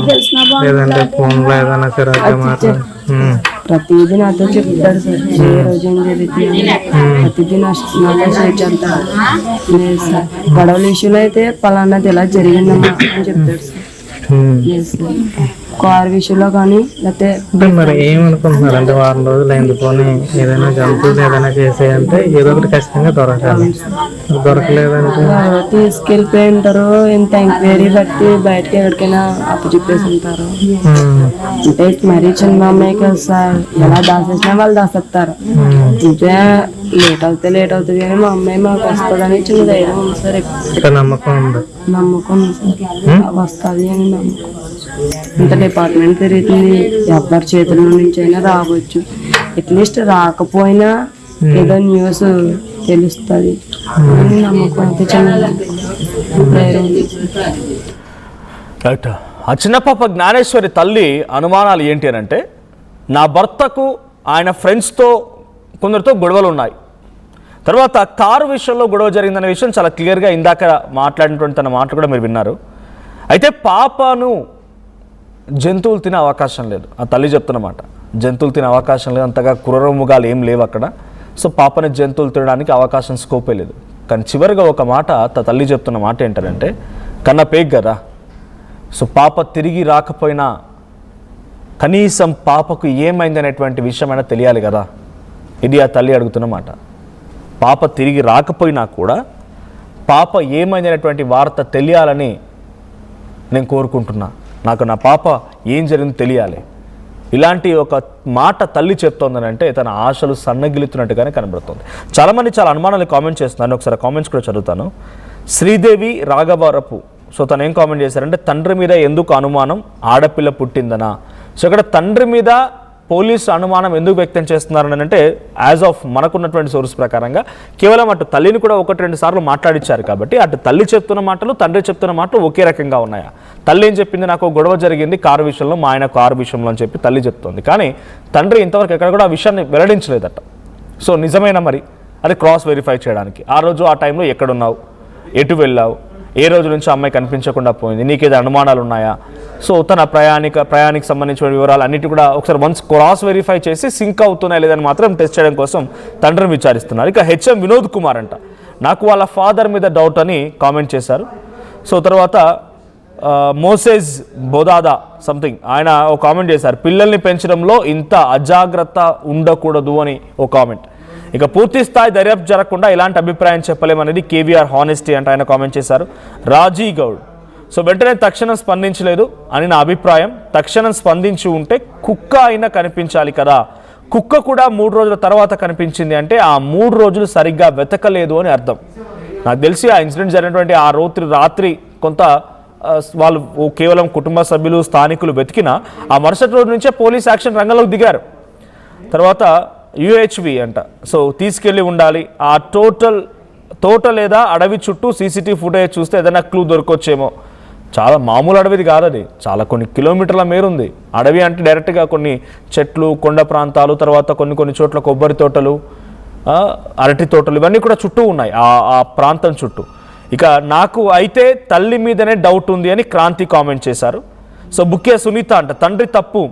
లేదంటే ఫోన్లో ఏదైనా సరే మాట్లాడు ప్రతిదీ నాతో చెప్తాడు సార్, ఏ రోజు ఏం జరుగుతుంది ప్రతిదీ నాతో షేర్ చేస్తాడు. లేదు సార్, గొడవల విషయంలో అయితే పలానాది ఇలా జరిగిందమ్మా అని చెప్తాడు సార్. కార్ విషయంలో కానీ లేకపోతే అంటే మరి ఏమనుకుంటున్నారు అంటే వారం రోజులు అయింది పోనీ ఏదైనా జంతువులు ఏదైనా చేసేయంటే ఏదో ఒకటి ఖచ్చితంగా దొరకాలి, దొరకలేదంటే తీసుకెళ్ళిపోయి ఉంటారు, ఇంత ఎంక్వైరీ బట్టి బయటకి ఎక్కడికైనా అప్పచెప్పేసి ఉంటారు. అంటే మరీ చిన్న అమ్మాయి కదా సార్, ఎలా దాచేసినా వాళ్ళు దాసేస్తారు. అంటే లేట్ అవుతుంది కానీ మా అమ్మాయి మాకు వస్తుందని చిన్న ధైర్యం ఉంది సార్. నమ్మకం ఉంది, నమ్మకం వస్తుంది అని నమ్మకం. ఇంత డిపార్ట్మెంట్ తిరుగుతుంది, ఎవరి చేతుల నుంచి అయినా రావచ్చు, అట్లీస్ట్ రాకపోయినా ఏదో న్యూస్ తెలుస్తుంది అని నమ్మకం అయితే రైట్. ఆ చిన్న పాప జ్ఞానేశ్వరి తల్లి అనుమానాలు ఏంటి అని అంటే, నా భర్తకు ఆయన ఫ్రెండ్స్తో కొందరితో గొడవలు ఉన్నాయి, తర్వాత కారు విషయంలో గొడవ జరిగిందనే విషయం చాలా క్లియర్గా ఇందాక మాట్లాడినటువంటి తన మాటలు కూడా మీరు విన్నారు. అయితే పాపను జంతువులు తినే అవకాశం లేదు, ఆ తల్లి చెప్తున్నమాట. జంతువులు తినే అవకాశం లేదు, అంతగా క్రూరముగాలు ఏం లేవు అక్కడ. సో పాపని జంతువులు తినడానికి అవకాశం స్కోపే లేదు. కానీ చివరిగా ఒక మాట తల్లి చెప్తున్న మాట ఏంటంటే, కన్నా పేగ్ కదా, సో పాప తిరిగి రాకపోయినా కనీసం పాపకు ఏమైంది అనేటువంటి విషయమైనా తెలియాలి కదా. ఇది ఆ తల్లి అడుగుతున్న మాట. పాప తిరిగి రాకపోయినా కూడా పాప ఏమైంది అనేటువంటి వార్త తెలియాలని నేను కోరుకుంటున్నా. నాకు నా పాప ఏం జరిగిందో తెలియాలి. ఇలాంటి ఒక మాట తల్లి చెప్తోందని అంటే తన ఆశలు సన్నగిలుతున్నట్టుగానే కనబడుతుంది. చాలామంది చాలా అనుమానాలు కామెంట్ చేస్తున్నాను, ఒకసారి కామెంట్స్ కూడా చదువుతాను. శ్రీదేవి రాఘవరపు, సో తను ఏం కామెంట్ చేశారంటే, తండ్రి మీద ఎందుకు అనుమానం, ఆడపిల్ల పుట్టిందనా. సో ఇక్కడ తండ్రి మీద పోలీసు అనుమానం ఎందుకు వ్యక్తం చేస్తున్నారని అంటే, యాజ్ ఆఫ్ మనకున్నటువంటి సోర్స్ ప్రకారంగా కేవలం అటు తల్లిని కూడా 1-2 సార్లు మాట్లాడించారు కాబట్టి అటు తల్లి చెప్తున్న మాటలు తండ్రి చెప్తున్న మాటలు ఒకే రకంగా ఉన్నాయా. తల్లి ఏం చెప్పింది, నాకు గొడవ జరిగింది కారు విషయంలో, మా ఆయన కారు విషయంలో అని చెప్పి తల్లి చెప్తుంది. కానీ తండ్రి ఇంతవరకు ఎక్కడ కూడా ఆ విషయాన్ని వెల్లడించలేదట. సో నిజమైన మరి అది క్రాస్ వెరిఫై చేయడానికి ఆ రోజు ఆ టైంలో ఎక్కడున్నావు, ఎటు వెళ్ళావు, ఏ రోజు నుంచి అమ్మాయి కనిపించకుండా పోయింది, నీకేదో అనుమానాలు ఉన్నాయా. సో తన ప్రయాణికి సంబంధించిన వివరాలు అన్నిటి కూడా ఒకసారి వన్స్ క్రాస్ వెరిఫై చేసి సింక్ అవుతున్నాయి లేదని మాత్రం టెస్ట్ చేయడం కోసం తండ్రిని విచారిస్తున్నారు. ఇక హెచ్ఎం వినోద్ కుమార్ అంట, నాకు వాళ్ళ ఫాదర్ మీద డౌట్ అని కామెంట్ చేశారు. సో తర్వాత మోసేజ్ బొదాదా సంథింగ్ ఆయన ఒక కామెంట్ చేశారు, పిల్లల్ని పెంచడంలో ఇంత అజాగ్రత్త ఉండకూడదు అని ఒక కామెంట్. ఇక పూర్తి స్థాయి దర్యాప్తు జరగకుండా ఇలాంటి అభిప్రాయం చెప్పలేమనేది కేవీఆర్ హానెస్టీ అంటే ఆయన కామెంట్ చేశారు. రాజీ గౌడ్, సో వెంటనే తక్షణం స్పందించలేదు అని నా అభిప్రాయం, తక్షణం స్పందించి ఉంటే కుక్క అయినా కనిపించాలి కదా, కుక్క కూడా 3 రోజుల తర్వాత కనిపించింది అంటే ఆ 3 రోజులు సరిగ్గా వెతకలేదు అని అర్థం. నాకు తెలిసి ఆ ఇన్సిడెంట్ జరిగినటువంటి ఆ రాత్రి కొంత వాళ్ళు కేవలం కుటుంబ సభ్యులు స్థానికులు వెతికినా ఆ మరుసటి రోజు నుంచే పోలీస్ యాక్షన్ రంగంలోకి దిగారు. తర్వాత యుహెచ్వి అంట, సో తీసుకెళ్ళి ఉండాలి, ఆ తోట లేదా అడవి చుట్టూ సీసీటీవీ ఫుటేజ్ చూస్తే ఏదైనా క్లూ దొరకొచ్చేమో. చాలా మామూలు అడవిది కాదు అది, చాలా కొన్ని కిలోమీటర్ల మేరుంది. అడవి అంటే డైరెక్ట్గా కొన్ని చెట్లు, కొండ ప్రాంతాలు, తర్వాత కొన్ని చోట్ల కొబ్బరి తోటలు, అరటి తోటలు ఇవన్నీ కూడా చుట్టూ ఉన్నాయి ఆ ప్రాంతం చుట్టూ. ఇక నాకు అయితే తల్లి మీదనే డౌట్ ఉంది అని క్రాంతి కామెంట్ చేశారు. సో బుక్కే సునీత అంట, తండ్రి తప్పు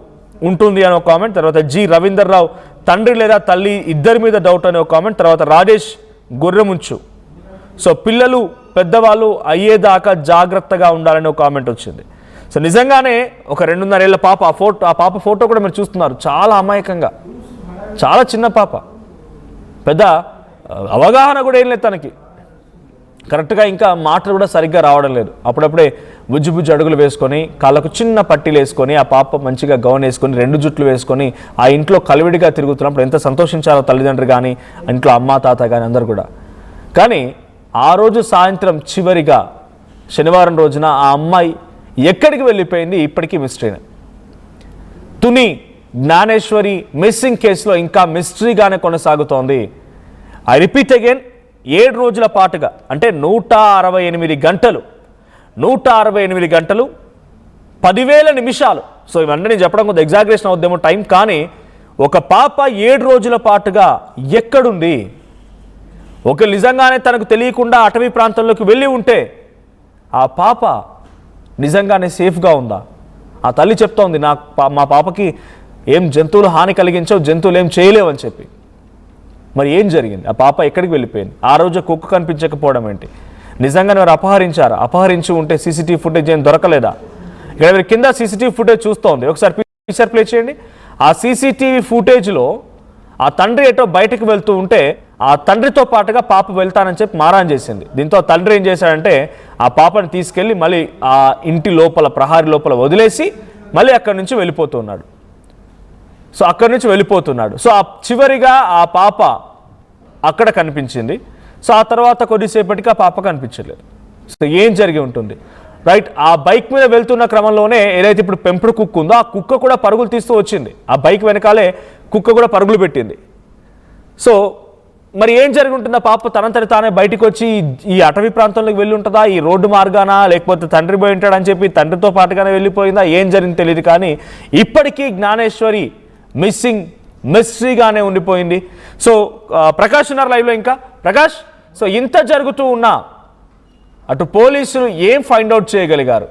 ఉంటుంది అని ఒక కామెంట్. తర్వాత జి రవీందర్ రావు, తండ్రి లేదా తల్లి ఇద్దరి మీద డౌట్ అనే ఒక కామెంట్. తర్వాత రాజేష్ గొర్రెముంచు, సో పిల్లలు పెద్దవాళ్ళు అయ్యేదాకా జాగ్రత్తగా ఉండాలని ఒక కామెంట్ వచ్చింది. సో నిజంగానే ఒక 2.5 ఏళ్ల పాప, ఆ పాప ఫోటో కూడా మీరు చూస్తున్నారు, చాలా అమాయకంగా, చాలా చిన్న పాప, పెద్ద అవగాహన కూడా ఏం లేదు తనకి. కరెక్ట్గా ఇంకా మాటలు కూడా సరిగ్గా రావడం లేదు. అప్పుడప్పుడే బుజ్జి బుజ్జి అడుగులు వేసుకొని, కాళ్ళకు చిన్న పట్టీలు వేసుకొని, ఆ పాప మంచిగా గౌన్ వేసుకొని, 2 జుట్లు వేసుకొని ఆ ఇంట్లో కలివిడిగా తిరుగుతున్నప్పుడు ఎంత సంతోషించారో తల్లిదండ్రులు కానీ, ఇంట్లో అమ్మ తాత కానీ అందరు కూడా. కానీ ఆ రోజు సాయంత్రం చివరిగా శనివారం రోజున ఆ అమ్మాయి ఎక్కడికి వెళ్ళిపోయింది ఇప్పటికీ మిస్టరీనే. తుని జ్ఞానేశ్వరి మిస్సింగ్ కేసులో ఇంకా మిస్టరీగానే కొనసాగుతోంది. ఐ రిపీట్ అగైన్, 7 రోజుల పాటుగా అంటే 168 గంటలు 10,000 నిమిషాలు. సో ఇవన్నీ నేను చెప్పడం కొంత ఎగ్జాగరేషన్ అవుద్దేమో టైం, కానీ ఒక పాప 7 రోజుల పాటుగా ఎక్కడుంది? ఒక నిజంగానే తనకు తెలియకుండా అటవీ ప్రాంతంలోకి వెళ్ళి ఉంటే ఆ పాప నిజంగానే సేఫ్గా ఉందా? ఆ తల్లి చెప్తోంది, మా పాపకి ఏం జంతువులు హాని కలిగించవు, జంతువులు ఏం చేయలేవని చెప్పి. మరి ఏం జరిగింది? ఆ పాప ఎక్కడికి వెళ్ళిపోయింది? ఆ రోజు కుక్క కనిపించకపోవడం ఏంటి? నిజంగానే వారు అపహరించారా? అపహరించి ఉంటే సీసీటీవీ ఫుటేజ్ ఏం దొరకలేదా? ఇక్కడ మీరు కింద సీసీటీవీ ఫుటేజ్ చూస్తోంది, ఒకసారి పిక్చర్ ప్లే చేయండి. ఆ సీసీటీవీ ఫుటేజ్లో ఆ తండ్రి ఏటో బయటకు వెళ్తూ ఉంటే ఆ తండ్రితో పాటుగా పాప వెళ్తానని చెప్పి మారాన్ చేసింది. దీంతో ఆ తండ్రి ఏం చేశాడంటే ఆ పాపని తీసుకెళ్ళి మళ్ళీ ఆ ఇంటి లోపల ప్రహారీ లోపల వదిలేసి మళ్ళీ అక్కడి నుంచి వెళ్ళిపోతున్నాడు. సో ఆ చివరిగా ఆ పాప అక్కడ కనిపించింది. సో ఆ తర్వాత కొద్దిసేపటికి ఆ పాప కనిపించలేదు. సో ఏం జరిగి ఉంటుంది? రైట్, ఆ బైక్ మీద వెళ్తున్న క్రమంలోనే ఏదైతే ఇప్పుడు పెంపుడు కుక్క ఉందో ఆ కుక్క కూడా పరుగులు తీస్తూ వచ్చింది. ఆ బైక్ వెనకాలే కుక్క కూడా పరుగులు పెట్టింది. సో మరి ఏం జరిగి ఉంటుంది? ఆ పాప తనంతటి తానే బయటకు వచ్చి ఈ అటవీ ప్రాంతంలోకి వెళ్ళి ఉంటుందా, ఈ రోడ్డు మార్గానా, లేకపోతే తండ్రి పోయి ఉంటాడని చెప్పి తండ్రితో పాటుగానే వెళ్ళిపోయిందా, ఏం జరిగింది తెలియదు. కానీ ఇప్పటికీ జ్ఞానేశ్వరి మిస్సింగ్ మిస్టరీగానే ఉండిపోయింది. సో ప్రకాష్ ఉన్నారు లైవ్లో. ఇంకా ప్రకాష్, సో ఇంత జరుగుతూ ఉన్నా అటు పోలీసులు ఏం ఫైండ్ అవుట్ చేయగలిగారు?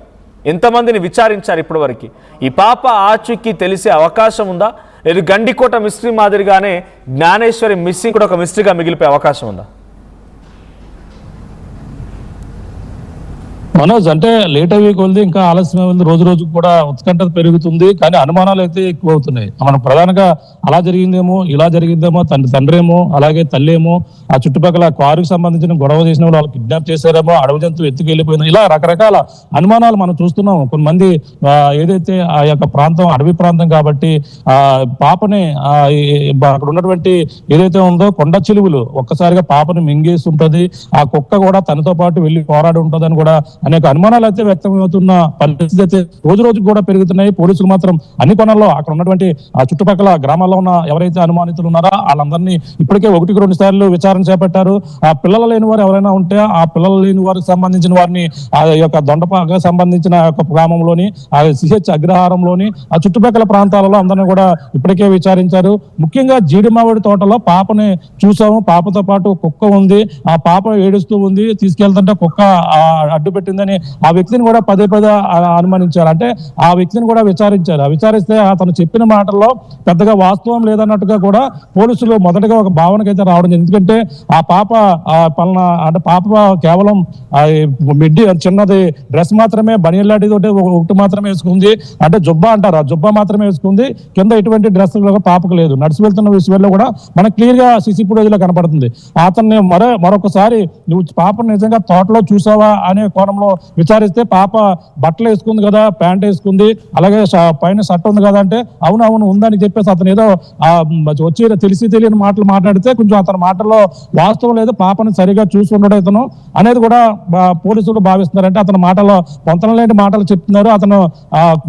ఎంతమందిని విచారించారు ఇప్పటివరకు? ఈ పాప ఆచూకీ తెలిసే అవకాశం ఉందా? లేదు గండికోట మిస్టరీ మాదిరిగానే జ్ఞానేశ్వరి మిస్సింగ్ కూడా ఒక మిస్టరీగా మిగిలిపోయే అవకాశం ఉందా? మనోజ్, అంటే లేట్ అయ్యే కొద్ది ఇంకా ఆలస్యం ఉంది, రోజు రోజుకు కూడా ఉత్కంఠత పెరుగుతుంది, కానీ అనుమానాలు అయితే ఎక్కువ అవుతున్నాయి. మనం ప్రధానంగా అలా జరిగిందేమో, ఇలా జరిగిందేమో, తండ్రేమో, అలాగే తల్లేమో, ఆ చుట్టుపక్కల కారుకు సంబంధించిన గొడవ చేసిన వాళ్ళు కిడ్నాప్ చేశారేమో, అడవి జంతువు ఎత్తుకెళ్ళిపోయిందో, ఇలా రకరకాల అనుమానాలు మనం చూస్తున్నాం. కొంతమంది ఏదైతే ఆ యొక్క ప్రాంతం అడవి ప్రాంతం కాబట్టి ఆ పాపని అక్కడ ఉన్నటువంటి ఏదైతే ఉందో కొండ చిలువలు ఒక్కసారిగా పాపని మింగేసి ఉంటది, ఆ కుక్క కూడా తనతో పాటు వెళ్ళి పోరాడి ఉంటదని కూడా అనేక అనుమానాలు అయితే వ్యక్తమవుతున్న పరిస్థితి అయితే రోజు రోజుకు కూడా పెరుగుతున్నాయి. పోలీసులు మాత్రం అన్ని కోణాల్లో అక్కడ ఉన్నటువంటి ఆ చుట్టుపక్కల గ్రామాల్లో ఉన్న ఎవరైతే అనుమానితులు ఉన్నారో వాళ్ళందరినీ ఇప్పటికే 1-2 సార్లు విచారణ చేపట్టారు. ఆ పిల్లలు లేని వారు ఎవరైనా ఉంటే ఆ పిల్లలు లేని వారికి సంబంధించిన వారిని ఆ యొక్క దొండపాక సంబంధించిన యొక్క గ్రామంలోని ఆ సిహెచ్ అగ్రహారంలోని ఆ చుట్టుపక్కల ప్రాంతాలలో అందరినీ కూడా ఇప్పటికే విచారించారు. ముఖ్యంగా జీడిమావిడి తోటలో పాపని చూసాము, పాపతో పాటు కుక్క ఉంది, ఆ పాప ఏడుస్తూ ఉంది, తీసుకెళ్తుంటే కుక్క అడ్డు పెట్టిందని ఆ వ్యక్తిని కూడా పదే అనుమానించారు. అంటే ఆ వ్యక్తిని కూడా విచారించారు. విచారిస్తే అతను చెప్పిన మాటల్లో పెద్దగా వాస్తవం లేదన్నట్టుగా కూడా పోలీసులు మొదటగా ఒక భావనకైతే రావడం. ఎందుకంటే ఆ పాప పలానా అంటే పాప కేవలం మిడ్డి చిన్నది డ్రెస్ మాత్రమే, బనియన్ లాంటిది ఒకటి మాత్రమే వేసుకుంది, అంటే జుబ్బా అంటారు, ఆ జుబ్బా మాత్రమే వేసుకుంది, కింద ఎటువంటి డ్రెస్ పాపకు లేదు. నడిచి వెళ్తున్న విషయంలో కూడా మనకు క్లియర్ గా సీసీ ఫుటేజ్ లో కనపడుతుంది. అతన్ని మరొకసారి నువ్వు పాపను నిజంగా తోటలో చూసావా అనే కోణంలో విచారిస్తే పాప బట్టలు వేసుకుంది కదా, ప్యాంట్ వేసుకుంది, అలాగే పైన షర్ట్ ఉంది కదా అంటే అవును ఉందని చెప్పేసి అతను ఏదో వచ్చి తెలియని మాటలు మాట్లాడితే కొంచెం అతని మాటల్లో వాస్తవం లేదు, పాపను సరిగా చూసి ఉండడం ఇతను అనేది కూడా పోలీసులు భావిస్తున్నారు. అంటే అతని మాటలో పొంతన లేని మాటలు చెప్తున్నారు, అతను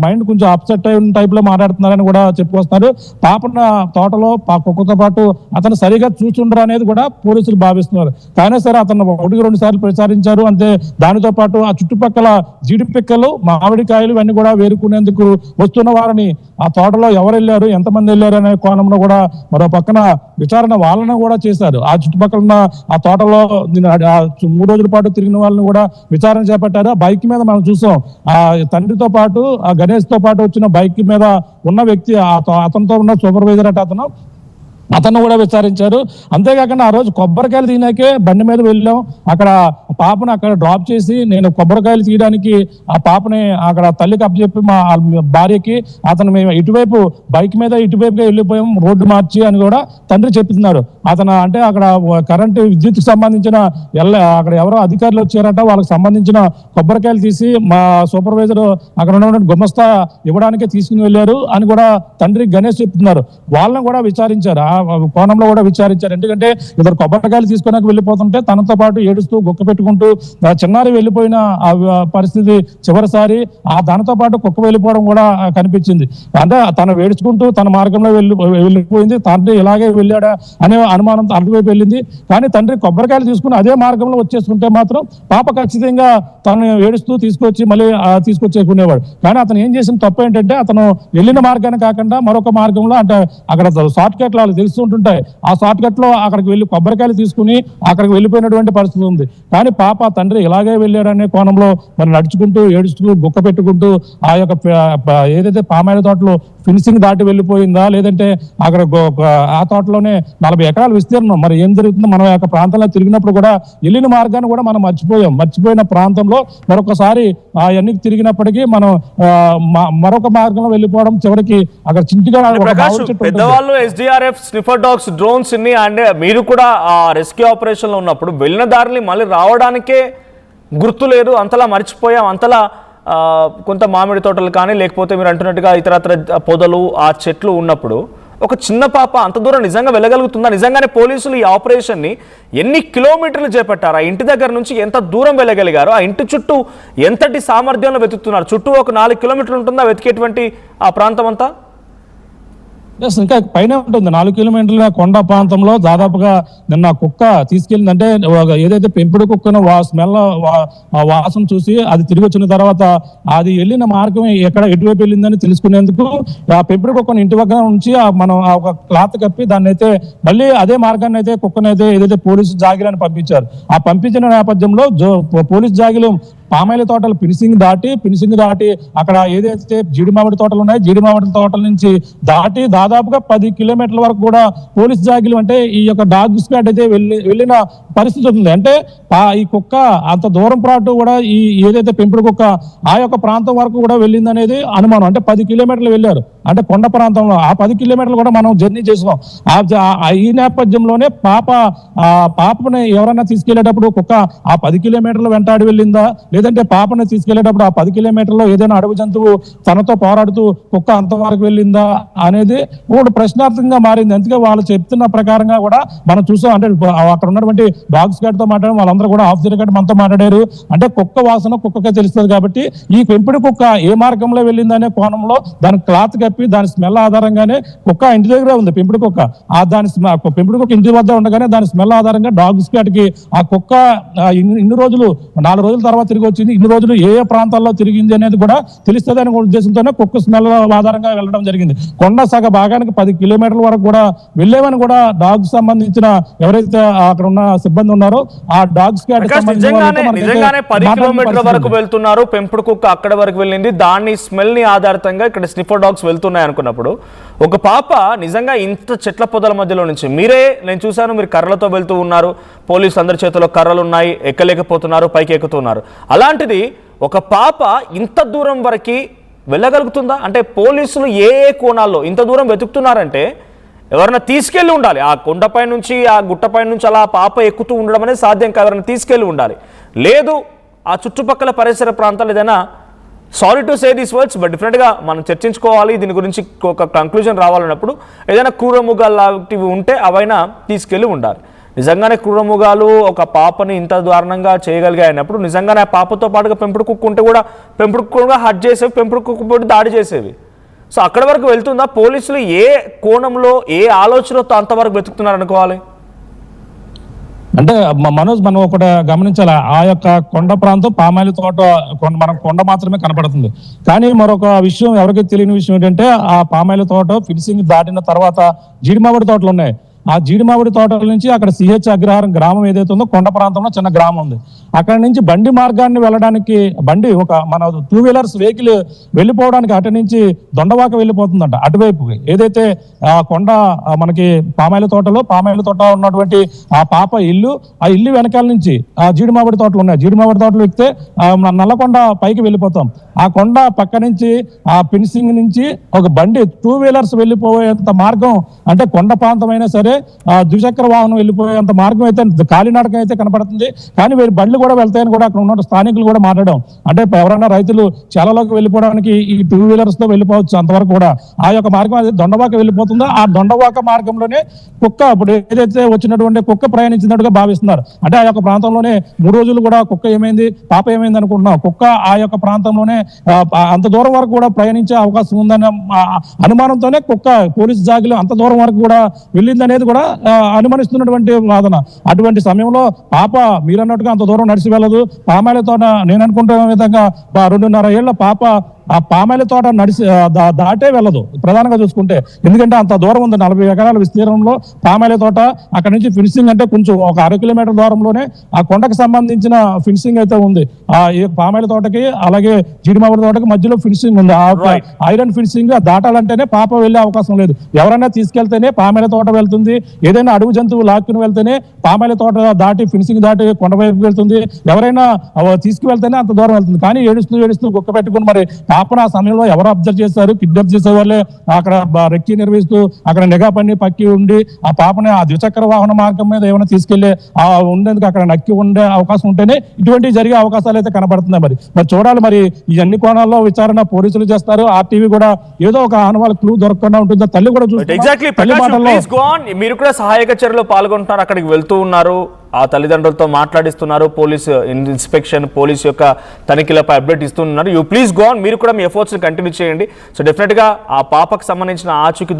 మైండ్ కొంచెం అప్సెట్ అయిన టైప్ లో మాట్లాడుతున్నారని కూడా చెప్పుకొస్తున్నారు. పాపను తోటలో కుక్కతో పాటు అతను సరిగా చూసుండరు అనేది కూడా పోలీసులు భావిస్తున్నారు. కానీ సరే అతను 1-2 సార్లు ప్రచారించారు అంతే. దానితో పాటు ఆ చుట్టుపక్కల జీడి పిక్కలు, మామిడికాయలు ఇవన్నీ కూడా వేరుకునేందుకు వస్తున్న వారిని ఆ తోటలో ఎవరు వెళ్ళారు, ఎంతమంది వెళ్ళారు అనే కోణంలో కూడా మరో పక్కన విచారణ వాళ్ళను కూడా చేశారు. ఆ చుట్టుపక్కల ఉన్న ఆ తోటలో 3 రోజుల పాటు తిరిగిన వాళ్ళని కూడా విచారణ చేపట్టారు. ఆ బైక్ మీద మనం చూసాం, ఆ తండ్రితో పాటు ఆ గణేష్ తో పాటు వచ్చిన బైక్ మీద ఉన్న వ్యక్తి అతనితో ఉన్న సూపర్వైజర్ అట అతను అతను కూడా విచారించారు. అంతేకాకుండా ఆ రోజు కొబ్బరికాయలు తీయడానికే బండి మీద వెళ్ళాం. అక్కడ పాపను అక్కడ డ్రాప్ చేసి నేను కొబ్బరికాయలు తీయడానికి ఆ పాపని అక్కడ తల్లికి అప్పచెప్పి మా భార్యకి అతను మేము ఇటువైపు బైక్ మీద ఇటువైపుగా వెళ్ళిపోయాం రోడ్డు మార్చి అని కూడా తండ్రి చెప్తున్నారు. అతను అంటే అక్కడ కరెంటు విద్యుత్ సంబంధించిన అక్కడ ఎవరో అధికారులు వచ్చారట, వాళ్ళకి సంబంధించిన కొబ్బరికాయలు తీసి మా సూపర్వైజర్ అక్కడ ఉన్న గుమస్తా ఇవ్వడానికే తీసుకుని వెళ్ళారు అని కూడా తండ్రి గణేష్ చెప్తున్నారు. వాళ్ళని కూడా విచారించారు, ఆ కోణంలో కూడా విచారించారు. ఎందుకంటే ఇద్దరు కొబ్బరికాయలు తీసుకున్నాక వెళ్ళిపోతుంటే తనతో పాటు ఏడుస్తూ గుక్క పెట్టుకుంటూ చిన్నారి వెళ్ళిపోయిన ఆ పరిస్థితి చివరిసారి దానితో పాటు కుక్క వెళ్ళిపోవడం కూడా కనిపించింది. అంటే తను వేడుచుకుంటూ తన మార్గంలో వెళ్ళిపోయింది, తండ్రి ఇలాగే వెళ్ళాడా అనే అనుమానంతో అటువైపు వెళ్ళింది. కానీ తండ్రి కొబ్బరికాయలు తీసుకుని అదే మార్గంలో వచ్చేసుకుంటే మాత్రం పాప ఖచ్చితంగా తను ఏడుస్తూ తీసుకొచ్చి మళ్ళీ తీసుకొచ్చేకునేవాడు. కానీ అతను ఏం చేసిన తప్పు ఏంటంటే అతను వెళ్ళిన మార్గాన్ని కాకుండా మరొక మార్గంలో అంటే అక్కడ షార్ట్ కట్ వాళ్ళు తెలుస్తుంటుంటాయి, ఆ షార్ట్ కట్ లో అక్కడికి వెళ్ళి కొబ్బరికాయలు తీసుకుని అక్కడికి వెళ్ళిపోయినటువంటి పరిస్థితి ఉంది. కానీ పాప తండ్రి ఇలాగే వెళ్ళాడనే కోణంలో మరి నడుచుకుంటూ ఏడుస్తూ గుక్క పెట్టుకుంటూ ఆ యొక్క ఏదైతే పామాయిల తోటలో ఫినిషింగ్ దాటి వెళ్ళిపోయిందా, లేదంటే అక్కడ ఆ తోటలోనే 40 ఎకరాలు విస్తీర్ణం, మరి ఏం జరుగుతుందో మనం యొక్క ప్రాంతంలో తిరిగినప్పుడు కూడా వెళ్ళిన మార్గాన్ని కూడా మనం మర్చిపోయిన ప్రాంతంలో మరొకసారి అవన్నీ తిరిగినప్పటికీ మనం మరొక మార్గంలో వెళ్ళిపోవడం చివరికి అక్కడ చింటిగా పెద్దవాళ్ళు SDRF sniffer dogs drones and మీరు కూడా ఆ రెస్క్యూ ఆపరేషన్ లో ఉన్నప్పుడు వెళ్ళిన దారిని మళ్ళీ రావడానికే గుర్తు లేదు, అంతలా మర్చిపోయాం, అంతలా కొంత మామిడి తోటలు కానీ లేకపోతే మీరు అంటున్నట్టుగా ఇతరత్ర పొదలు ఆ చెట్లు ఉన్నప్పుడు ఒక చిన్న పాప అంత దూరం నిజంగా వెళ్ళగలుగుతుందా? నిజంగానే పోలీసులు ఈ ఆపరేషన్ని ఎన్ని కిలోమీటర్లు చేపట్టారు? ఆ ఇంటి దగ్గర నుంచి ఎంత దూరం వెళ్ళగలిగారు? ఆ ఇంటి చుట్టూ ఎంతటి సామర్థ్యంలో వెతుకుతున్నారు? చుట్టూ ఒక 4 కిలోమీటర్లు ఉంటుందా వెతికేటువంటి ఆ ప్రాంతం అంతా? ఇంకా పైన ఉంటుంది 4 కిలోమీటర్ల కొండ ప్రాంతంలో. దాదాపుగా నిన్న కుక్క తీసుకెళ్ళిందంటే ఏదైతే పెంపుడు కుక్కను స్మెల్ వాసన చూసి అది తిరిగి వచ్చిన తర్వాత అది వెళ్ళిన మార్గం ఎటువైపు వెళ్ళిందని తెలుసుకునేందుకు ఆ పెంపుడు కుక్కను ఇంటి దగ్గర నుంచి మనం ఒక క్లాత్ కప్పి దాన్ని అయితే మళ్ళీ అదే మార్గాన్ని అయితే కుక్కనైతే ఏదైతే పోలీసు జాగిలని పంపించారు. ఆ పంపించిన నేపథ్యంలో పోలీసు జాగిలు పామాయిల తోటలు ఫినిషింగ్ దాటి అక్కడ ఏదైతే జీడి మామిడి తోటలు ఉన్నాయో జీడి మామిడి తోటల నుంచి దాటి దాదాపుగా 10 కిలోమీటర్ల వరకు కూడా పోలీస్ జాగిలు అంటే ఈ యొక్క డాగ్ స్క్వాడ్ అయితే వెళ్ళిన పరిస్థితి ఉంది. అంటే ఈ కుక్క అంత దూరం పాటు కూడా ఈ ఏదైతే పెంపుడు కుక్క ఆ యొక్క ప్రాంతం వరకు కూడా వెళ్ళింది అనేది అనుమానం. అంటే 10 కిలోమీటర్లు వెళ్ళారు, అంటే కొండ ప్రాంతంలో ఆ 10 కిలోమీటర్లు కూడా మనం జర్నీ చేసాం. ఈ నేపథ్యంలోనే పాపని ఎవరైనా తీసుకెళ్లేటప్పుడు కుక్క ఆ 10 కిలోమీటర్లు వెంటాడి వెళ్ళిందా, లేదంటే పాపను తీసుకెళ్లేటప్పుడు ఆ 10 కిలోమీటర్లో ఏదైనా అడవి జంతువు తనతో పోరాడుతూ కుక్క అంతవరకు వెళ్ళిందా అనేది కూడా ప్రశ్నార్థకంగా మారింది. అందుకే వాళ్ళు చెప్తున్న ప్రకారంగా కూడా మనం చూసాం. అంటే అక్కడ ఉన్నటువంటి డాగ్స్ గార్డ్ తో మాట్లాడడం వాళ్ళందరూ కూడా ఆఫ్ ది రికార్డ్ మనతో మాట్లాడారు. అంటే కుక్క వాసన కుక్కకే తెలుస్తుంది కాబట్టి ఈ పెంపుడు కుక్క ఏ మార్గంలో వెళ్ళిందనే కోణంలో దాని క్లాత్ కప్పి దాని స్మెల్ ఆధారంగానే కుక్క ఇంటి దగ్గరే ఉంది. పెంపుడు కుక్క పెంపుడు కుక్క ఇంటి వద్ద ఉండగానే దాని స్మెల్ ఆధారంగా డాగ్స్ గార్డ్కి ఆ కుక్క ఇన్ని రోజులు 4 రోజుల తర్వాత తిరిగి వచ్చింది, ఇన్ని రోజులు ఏ ప్రాంతాల్లో తిరిగింది అనేది కూడా తెలుస్తుంది అనే ఉద్దేశంతోనే కుక్క స్మెల్ ఆధారంగా వెళ్ళడం జరిగింది. కొండ సగ భాగానికి 10 కిలోమీటర్ల వరకు కూడా వెళ్ళేవని కూడా డాగ్స్ సంబంధించిన ఎవరైతే అక్కడ ఉన్న సిబ్బంది ఉన్నారో ఆ డాగ్స్ కి నిజంగానే 10 కిలోమీటర్ల వరకు వెళ్తున్నారు. పెంపుడు కుక్క అక్కడ వరకు వెళ్ళింది, దాని స్మెల్ ని ఆధారంగా ఇక్కడ స్నిఫర్ డాగ్స్ వెళ్తున్నాయి అనుకున్నప్పుడు ఒక పాప నిజంగా ఇంత చెట్ల పొదల మధ్యలో నుంచి నేను చూశాను మీరు కర్రలతో వెళ్తూ ఉన్నారు, పోలీసు అందరి చేతిలో కర్రలు ఉన్నాయి, ఎక్కలేకపోతున్నారు, పైకి ఎక్కుతున్నారు. అలాంటిది ఒక పాప ఇంత దూరం వరకు వెళ్ళగలుగుతుందా? అంటే పోలీసులు ఏ కోణాల్లో ఇంత దూరం వెతుకుతున్నారంటే ఎవరైనా తీసుకెళ్ళి ఉండాలి. ఆ కొండపై నుంచి ఆ గుట్టపై నుంచి అలా పాప ఎక్కుతూ ఉండడం అనేది సాధ్యం కాదు, ఎవరైనా తీసుకెళ్ళి ఉండాలి. లేదు ఆ చుట్టుపక్కల పరిసర ప్రాంతాలు ఏదైనా sorry to say these words but డిఫరెంట్గా మనం చర్చించుకోవాలి, దీని గురించి ఒక కంక్లూజన్ రావాలన్నప్పుడు ఏదైనా క్రూరముగాలు లాంటివి ఉంటే అవైనా తీసుకెళ్ళి ఉండాలి. నిజంగానే క్రూరముగాలు ఒక పాపని ఇంత దారుణంగా చేయగలిగాయన్నప్పుడు నిజంగానే ఆ పాపతో పాటుగా పెంపుడు కుక్క ఉంటే కూడా పెంపుడు కుక్కగా హట్ చేసేవి, పెంపుడు కుక్క పోటీ దాడి చేసేవి. సో అక్కడ వరకు వెళ్తుందా? పోలీసులు ఏ కోణంలో ఏ ఆలోచనతో అంతవరకు వెతుకుతున్నారు అనుకోవాలి? అంటే మనోజ్ మనం ఒకటి గమనించాలి, ఆ యొక్క కొండ ప్రాంతం పామాయిల తోట మనం కొండ మాత్రమే కనపడుతుంది. కానీ మరొక విషయం ఎవరికి తెలియని విషయం ఏంటంటే ఆ పామాయిల తోట ఫినిషింగ్ దాటిన తర్వాత జీడి మామిడి తోటలు ఉన్నాయి. ఆ జీడి మామిడి తోటల నుంచి అక్కడ సిహెచ్ అగ్రహారం గ్రామం ఏదైతే ఉందో కొండ ప్రాంతంలో చిన్న గ్రామం ఉంది. అక్కడ నుంచి బండి మార్గాన్ని వెళ్ళడానికి బండి ఒక మన 2 వీలర్స్ వెహికల్ వెళ్ళిపోవడానికి అటు నుంచి దొండవాక వెళ్ళిపోతుందంట అటువైపుకి. ఏదైతే కొండ మనకి పామాయిల తోట ఉన్నటువంటి ఆ పాప ఇల్లు, ఆ ఇల్లు వెనకాల నుంచి ఆ జీడి మామిడి తోటలు ఉన్నాయి. జీడి మామిడి తోటలు ఎక్కితే నల్లకొండ పైకి వెళ్ళిపోతాం. ఆ కొండ పక్క నుంచి ఆ ఫినిషింగ్ నుంచి ఒక బండి 2 వీలర్స్ వెళ్ళిపోయేంత మార్గం, అంటే కొండ ప్రాంతమైనా సరే ద్విచక్ర వాహనం వెళ్ళిపోయేంత మార్గం అయితే కాలినడక అయితే కనపడుతుంది. కానీ వీరి బండ్లు కూడా వెళ్తాయని కూడా అక్కడ ఉన్న స్థానికులు కూడా మాట్లాడడం, అంటే ఎవరైనా రైతులు చాలాలోకి వెళ్ళిపోవడానికి ఈ 2 వీలర్స్ తో వెళ్ళిపోవచ్చు. అంతవరకు కూడా ఆ యొక్క మార్గం అది దొండవాక వెళ్ళిపోతుందో ఆ దొండవాక మార్గంలోనే కుక్క ఇప్పుడు ఏదైతే వచ్చినటువంటి కుక్క ప్రయాణించినట్టుగా భావిస్తున్నారు. అంటే ఆ యొక్క ప్రాంతంలోనే 3 రోజులు కూడా కుక్క ఏమైంది, పాప ఏమైంది అనుకుంటున్నాం. కుక్క ఆ యొక్క ప్రాంతంలోనే అంత దూరం వరకు కూడా ప్రయాణించే అవకాశం ఉందన్న అనుమానంతోనే కుక్క పోలీసు జాగిలో అంత దూరం వరకు కూడా వెళ్ళింది అనేది కూడా అనుమానిస్తున్నటువంటి వాదన. అటువంటి సమయంలో పాప మీరన్నట్టుగా అంత దూరం నడిచి వెళ్ళదు. పామాయిలతో నేను అనుకుంటున్న విధంగా 2.5 ఏళ్ల పాప ఆ పామాయిల తోట నడిచి దాటే వెళ్ళదు ప్రధానంగా చూసుకుంటే. ఎందుకంటే అంత దూరం ఉంది, 40 ఎకరాల విస్తీర్ణంలో పామాయిల తోట. అక్కడ నుంచి ఫినిషింగ్ అంటే కొంచెం ఒక 6 కిలోమీటర్ల దూరంలోనే ఆ కొండకు సంబంధించిన ఫినిషింగ్ అయితే ఉంది. ఆ పామాయిల తోటకి అలాగే జీడిమామిడి తోటకి మధ్యలో ఫినిషింగ్ ఉంది. ఆ ఐరన్ ఫినిషింగ్ దాటాలంటేనే పాప వెళ్ళే అవకాశం లేదు. ఎవరైనా తీసుకెళ్తేనే పామాయిల తోట వెళ్తుంది. ఏదైనా అడుగు జంతువు లాక్కుని వెళ్తేనే పామాయిల తోట దాటి ఫినిషింగ్ దాటి కొండ వైపు వెళ్తుంది. ఎవరైనా తీసుకువెళ్తేనే అంత దూరం వెళ్తుంది. కానీ ఏడుస్తూ కుక్క పెట్టుకుని మరి పాపను ఆ సమయంలో ఎవరు అబ్జర్వ్ చేశారు? కిడ్నాప్ చేసే వాళ్ళే అక్కడ రెక్కి నిర్వహిస్తూ అక్కడ నిఘా పని పక్కి ఉండి ఆ పాపని ఆ ద్విచక్ర వాహన మార్గం మీద ఏమైనా తీసుకెళ్లే ఉండేందుకు అక్కడ నక్కి ఉండే అవకాశం ఉంటేనే ఇటువంటి జరిగే అవకాశాలు అయితే కనబడుతున్నాయి. మరి చూడాలి. మరి ఈ అన్ని కోణాల్లో విచారణ పోలీసులు చేస్తారు. ఆర్టీవీ కూడా ఏదో ఒక ఆనవాళ్ళ క్లూ దొరకకుండా ఉంటుందో తల్లి కూడా చూస్తుంది. మీరు కూడా సహాయక చర్యలో పాల్గొంటున్నారు, అక్కడికి వెళ్తూ ఉన్నారు, ఆ తల్లిదండ్రులతో మాట్లాడిస్తున్నారు, పోలీసు ఇన్స్పెక్షన్ పోలీసు యొక్క తనిఖీలపై అప్డేట్ ఇస్తున్నారు. You please go on. మీరు కూడా మీ ఎఫర్ట్స్ కంటిన్యూ చేయండి. సో డెఫినెట్గా ఆ పాపకు సంబంధించిన ఆచూకీ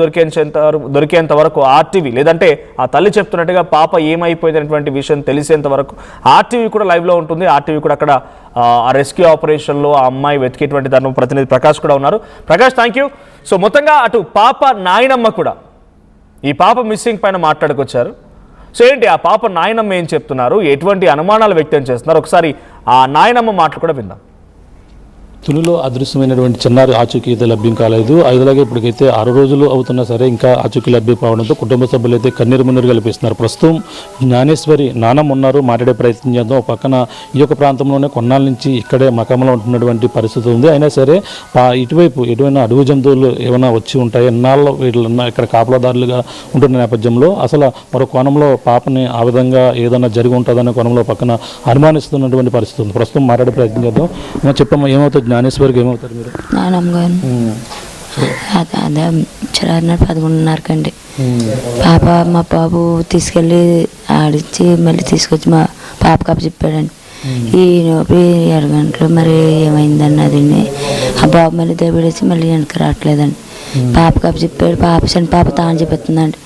దొరికేంత వరకు ఆర్టీవీ, లేదంటే ఆ తల్లి చెప్తున్నట్టుగా పాప ఏమైపోయింది అనేటువంటి విషయం తెలిసేంత వరకు ఆర్టీవీ కూడా లైవ్లో ఉంటుంది. ఆర్టీవీ కూడా అక్కడ ఆ రెస్క్యూ ఆపరేషన్లో ఆ అమ్మాయి వెతికేటువంటి దాని ప్రతినిధి ప్రకాష్ కూడా ఉన్నారు. Prakash, thank you. సో మొత్తంగా అటు పాప నాయనమ్మ కూడా ఈ పాప మిస్సింగ్ పైన మాట్లాడుకొచ్చారు. సో ఏంటి ఆ పాప నాయనమ్మ ఏం చెప్తున్నారు, ఎటువంటి అనుమానాలు వ్యక్తం చేస్తున్నారు, ఒకసారి ఆ నాయనమ్మ మాటలు కూడా విందాం. తునిలో అదృశ్యమైనటువంటి చిన్నారి ఆచూకీ అయితే లభ్యం కాలేదు. అలాగే ఇప్పటికైతే 6 రోజులు అవుతున్నా సరే ఇంకా ఆచూకీ లభ్యం కావడంతో కుటుంబ సభ్యులు అయితే కన్నీరు మున్నీరు కల్పిస్తున్నారు. ప్రస్తుతం జ్ఞానేశ్వరి నానమ్మ ఉన్నారు, మాట్లాడే ప్రయత్నం చేద్దాం. ఒక పక్కన ఈ యొక్క ప్రాంతంలోనే కొన్నాళ్ళ నుంచి ఇక్కడే మకంలో ఉంటున్నటువంటి పరిస్థితి ఉంది. అయినా సరే ఇటువైపు ఎటువైనా అడవి జంతువులు ఏమైనా వచ్చి ఉంటాయి, ఎన్నాళ్ళు వీళ్ళన్నా ఇక్కడ కాపలాదారులుగా ఉంటున్న నేపథ్యంలో అసలు మరో కోణంలో పాపని ఆ విధంగా ఏదైనా జరిగి ఉంటుందనే కోణంలో పక్కన అనుమానిస్తున్నటువంటి పరిస్థితి ఉంది. ప్రస్తుతం మాట్లాడే ప్రయత్నం చేద్దాం. చెప్పమ్మా, ఏమవుతుంది జ్ఞానేశ్వరికి? ఏమవుతారు మీరు? నానమ్మ గారు అదే 11:30 పాప మా బాబు తీసుకెళ్ళి ఆడిచ్చి మళ్ళీ తీసుకొచ్చి మా పాప కప్ప చెప్పాడండి. ఈ నొప్పి 7 గంటలు మరి ఏమైందన్నది ఆ బాబు మళ్ళీ దెబ్బడేసి మళ్ళీ వెనక్కి రావట్లేదండి. పాప కప్ప చెప్పాడు. పాప తాను చెప్తుందండి.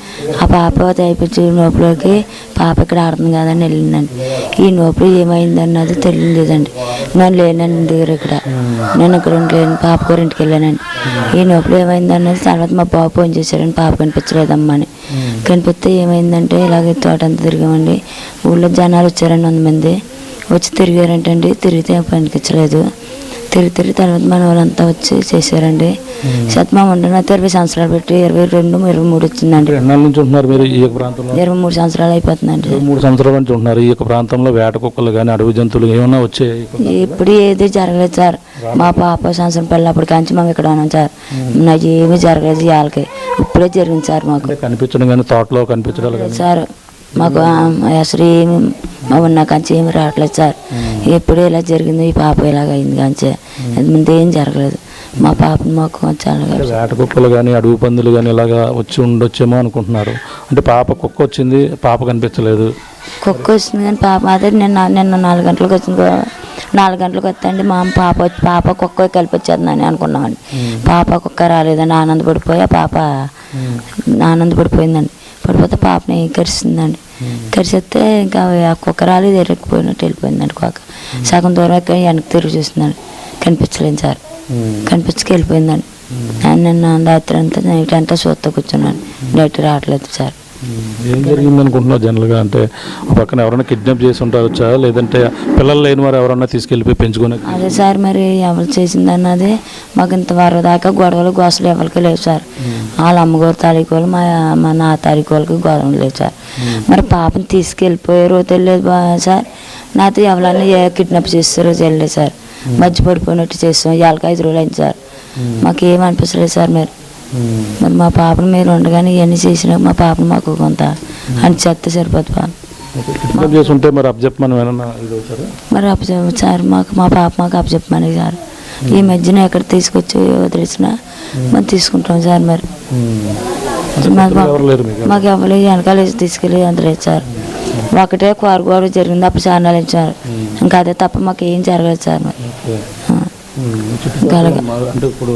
ఆ పాప తెప్పించి నోపులోకి పాప ఇక్కడ ఆడుతుంది కదని వెళ్ళిందండి. ఈ నోపు ఏమైందన్నది తెలియలేదండి. నేను లేనండి దగ్గర ఇక్కడ, నేను ఇక్కడ లేను, పాప గారింటికి వెళ్ళానండి. ఈ నోపులు ఏమైందన్నది తర్వాత మా బాబు ఫోన్ చేశాడండి, పాప కనిపించలేదమ్మా అని. కనిపిస్తే ఏమైందంటే ఇలాగే తోటంతా తిరిగామండి. ఊళ్ళో జనాలు వచ్చారండి 100 మంది వచ్చి తిరిగారంటండి. తిరిగితే కనిపించలేదు. తిరిగి తర్వాత మన వాళ్ళంతా వచ్చి చేశారండి. మా ఉండన 20 సంవత్సరాలు పెట్టి 22, 23 వచ్చిందండి. 23 సంవత్సరాలు అయిపోతుందండి. 3 సంవత్సరాల నుంచి ఉంటున్నారు ఈ యొక్క ప్రాంతంలో. వేట కుక్కలు కానీ అడవి జంతువులు ఏమైనా వచ్చాయి? ఇప్పుడు ఏది జరగలేదు సార్. మా పాప సంవత్సరం పిల్లప్పటి కాంచి మేము ఇక్కడ ఉన్నాం సార్. నాకు ఏమీ జరగలేదు వాళ్ళకి. ఇప్పుడే జరిగింది సార్. మాకు కనిపించడం కానీ తోటలో కనిపించడం సార్ మాకు అసలు ఏమి మా ఉన్న కంచి ఏమి రావట్లేదు సార్. ఎప్పుడు ఇలా జరిగింది, ఈ పాప ఇలాగ అయింది కంచి, ముందు ఏం జరగలేదు. మా పాపని మాకు చాలా వేట కుక్కలు కానీ అడవి పందులు కానీ ఇలాగా వచ్చి ఉండొచ్చేమో అనుకుంటున్నారు. అంటే పాప కుక్క వచ్చింది, పాప కనిపించలేదు. కుక్క వచ్చింది కానీ పాప అదే నిన్న 4 గంటలకు వచ్చింది. 4 గంటలకు వస్తాండి మా పాప కుక్క కలిపి వచ్చేద్దని అనుకున్నామండి. పాప కుక్క రాలేదండి. ఆనందపడిపోయి ఆ పాప ఆనందపడిపోయిందండి. పడిపోతే పాపని కరిసిందండి. కరిసేస్తే ఇంకా ఆ కుక్క రాలేదు, ఎరక్కిపోయినట్టు వెళ్ళిపోయిందండి. కుక్క సగం దూరం వెనక్కి తిరిగి చూస్తుందండి, కనిపించలేదు సార్. కనిపించకి వెళ్ళిపోయిందండి. నిన్న రాత్రి అంతా నైట్ అంతా చూస్తా కూర్చున్నాను. నైట్ రావట్లేదు సార్. ఏం జరిగింది అనుకుంటున్నావు జనరల్గా? అంటే పక్కన ఎవరైనా కిడ్నాప్ చేసి ఉంటారొచ్చా, లేదంటే పిల్లలు లేని వారు ఎవరన్నా తీసుకెళ్ళిపోయి పెంచుకునే? అదే సార్, మరి ఎవరు చేసిందన్నది మాకు ఇంతవరకు దాకా గొడవలు గోసలు ఎవరికి లేవు సార్. వాళ్ళ అమ్మగారు తారీఖులు మా నా తారీఖులకి గొడవలు లేవు సార్. మరి పాపని తీసుకెళ్ళిపోయారో తెలియదు సార్. నాతో ఎవరన్నా ఏ కిడ్నాప్ చేస్తారో తెలియదు సార్. మధ్య పడిపోయినట్టు చేస్తాం. వాళ్ళకి 5 రోజులు అయింది సార్. మాకేం అనిపించలేదు సార్. మరి మా పాపను మీరు ఉండగానే ఇవన్నీ చేసినా మా పాపను మాకు కొంత అని చెత్త సరిపోతుంది బాబు. కిడ్నాప్ చేసి ఉంటే మరి అప్పచెప్పమని ఏమన్నా ఇది అవుతారా? మరి అప్పచెప్ప సార్, మా పాప మాకు అప్పచెప్పమని సార్. ఈ మధ్యన ఎక్కడ తీసుకొచ్చి వదిలేసినా మనం తీసుకుంటాం సార్. మరి మాకు ఎవరు వెనకాల తీసుకెళ్ళి అంత లేదు సార్. ఒకటే కోరగోడ జరిగింది, అప్పుడు చాలా సార్. ఇంకా అదే తప్ప మాకు ఏం జరగలేదు సార్. మరి అంటే ఇప్పుడు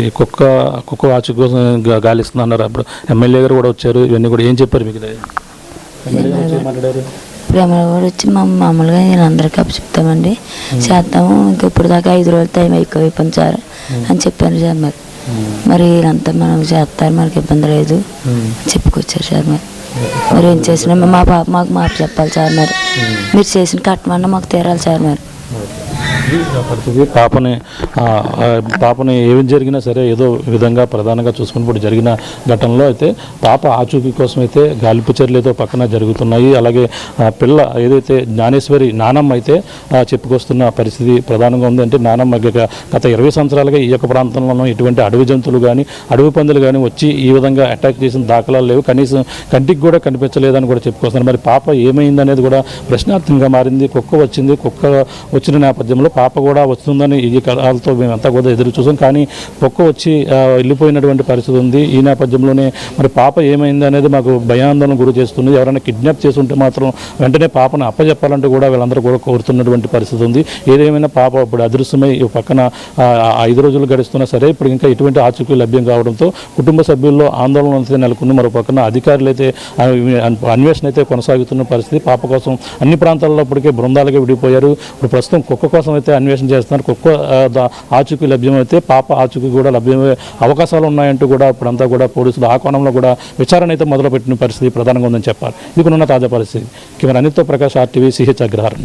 ఈ కుక్క ఆచు కోసం గాలిస్తుంది అన్నారు. అప్పుడు ఎమ్మెల్యే గారు కూడా వచ్చారు. ఇవన్నీ కూడా ఏం చెప్పారు మీకు? ప్రేమ కూడా వచ్చి మామూలుగా నేను అందరికీ అప్పచెప్తామండి, చేద్దాము, ఇంకా ఇప్పుడు దాకా 5 రోజులు టైం ఎక్కువైపోయింది సార్ అని చెప్పాను సార్. మరి వీళ్ళంతా మనం చేస్తారు, మనకి ఇబ్బంది లేదు చెప్పుకొచ్చారు సార్. మరి ఏం చేసినా మా పాప మాకు చెప్పాలి సార్. మరి మీరు చేసిన కట్టమన్నా మాకు తీరాలి సార్. మరి పరిస్థితి పాపని ఏమి జరిగినా సరే ఏదో విధంగా ప్రధానంగా చూసుకున్నప్పుడు జరిగిన ఘటనలో అయితే పాప ఆచూకీ కోసం అయితే గాలింపు చర్యలు ఏదో పక్కన జరుగుతున్నాయి. అలాగే పిల్ల ఏదైతే జ్ఞానేశ్వరి నానమ్మ అయితే చెప్పుకొస్తున్న పరిస్థితి ప్రధానంగా ఉంది. అంటే నానమ్మ గత 20 సంవత్సరాలుగా ఈ యొక్క ప్రాంతంలో ఎటువంటి అడవి జంతువులు కానీ అడవి పందులు కానీ వచ్చి ఈ విధంగా అటాక్ చేసిన దాఖలాలు లేవు. కనీసం కంటికి కూడా కనిపించలేదని కూడా చెప్పుకొస్తున్నారు. మరి పాప ఏమైంది అనేది కూడా ప్రశ్నార్థంగా మారింది. కుక్క వచ్చిన నేపథ్యంలో పాప కూడా వస్తుందని ఈ కాలాలతో మేమంతా కూడా ఎదురు చూసాం. కానీ కుక్క వచ్చి వెళ్ళిపోయినటువంటి పరిస్థితి ఉంది. ఈ నేపథ్యంలోనే మరి పాప ఏమైంది అనేది మాకు భయాందోళన గురి చేస్తుంది. ఎవరైనా కిడ్నాప్ చేసి ఉంటే మాత్రం వెంటనే పాపను అప్పచెప్పాలంటూ కూడా వీళ్ళందరూ కూడా కోరుతున్నటువంటి పరిస్థితి ఉంది. ఏదేమైనా పాప ఇప్పుడు అదృశ్యమై పక్కన 5 రోజులు గడుస్తున్నా సరే ఇప్పుడు ఇంకా ఎటువంటి ఆచూకీ లభ్యం కావడంతో కుటుంబ సభ్యుల్లో ఆందోళన అయితే నెలకొంది. మరో పక్కన అధికారులు అయితే అన్వేషణ అయితే కొనసాగుతున్న పరిస్థితి. పాప కోసం అన్ని ప్రాంతాల్లో ఇప్పటికే బృందాలుగా విడిపోయారు. ఇప్పుడు ప్రస్తుతం కుక్క కోసం అయితే అన్వేషణ చేస్తున్నారు. కుక్క ఆచూకీ లభ్యమైతే పాప ఆచూకీ కూడా లభ్యమయ్యే అవకాశాలు ఉన్నాయంటూ కూడా ఇప్పుడంతా కూడా పోలీసులు ఆ కోణంలో కూడా విచారణ అయితే మొదలుపెట్టిన పరిస్థితి ప్రధానంగా ఉందని చెప్పాలి. ఇది ఉన్న తాజా పరిస్థితి. కెమెరా అనిల్తో ప్రకాష్, RTV, CH అగ్రహారం.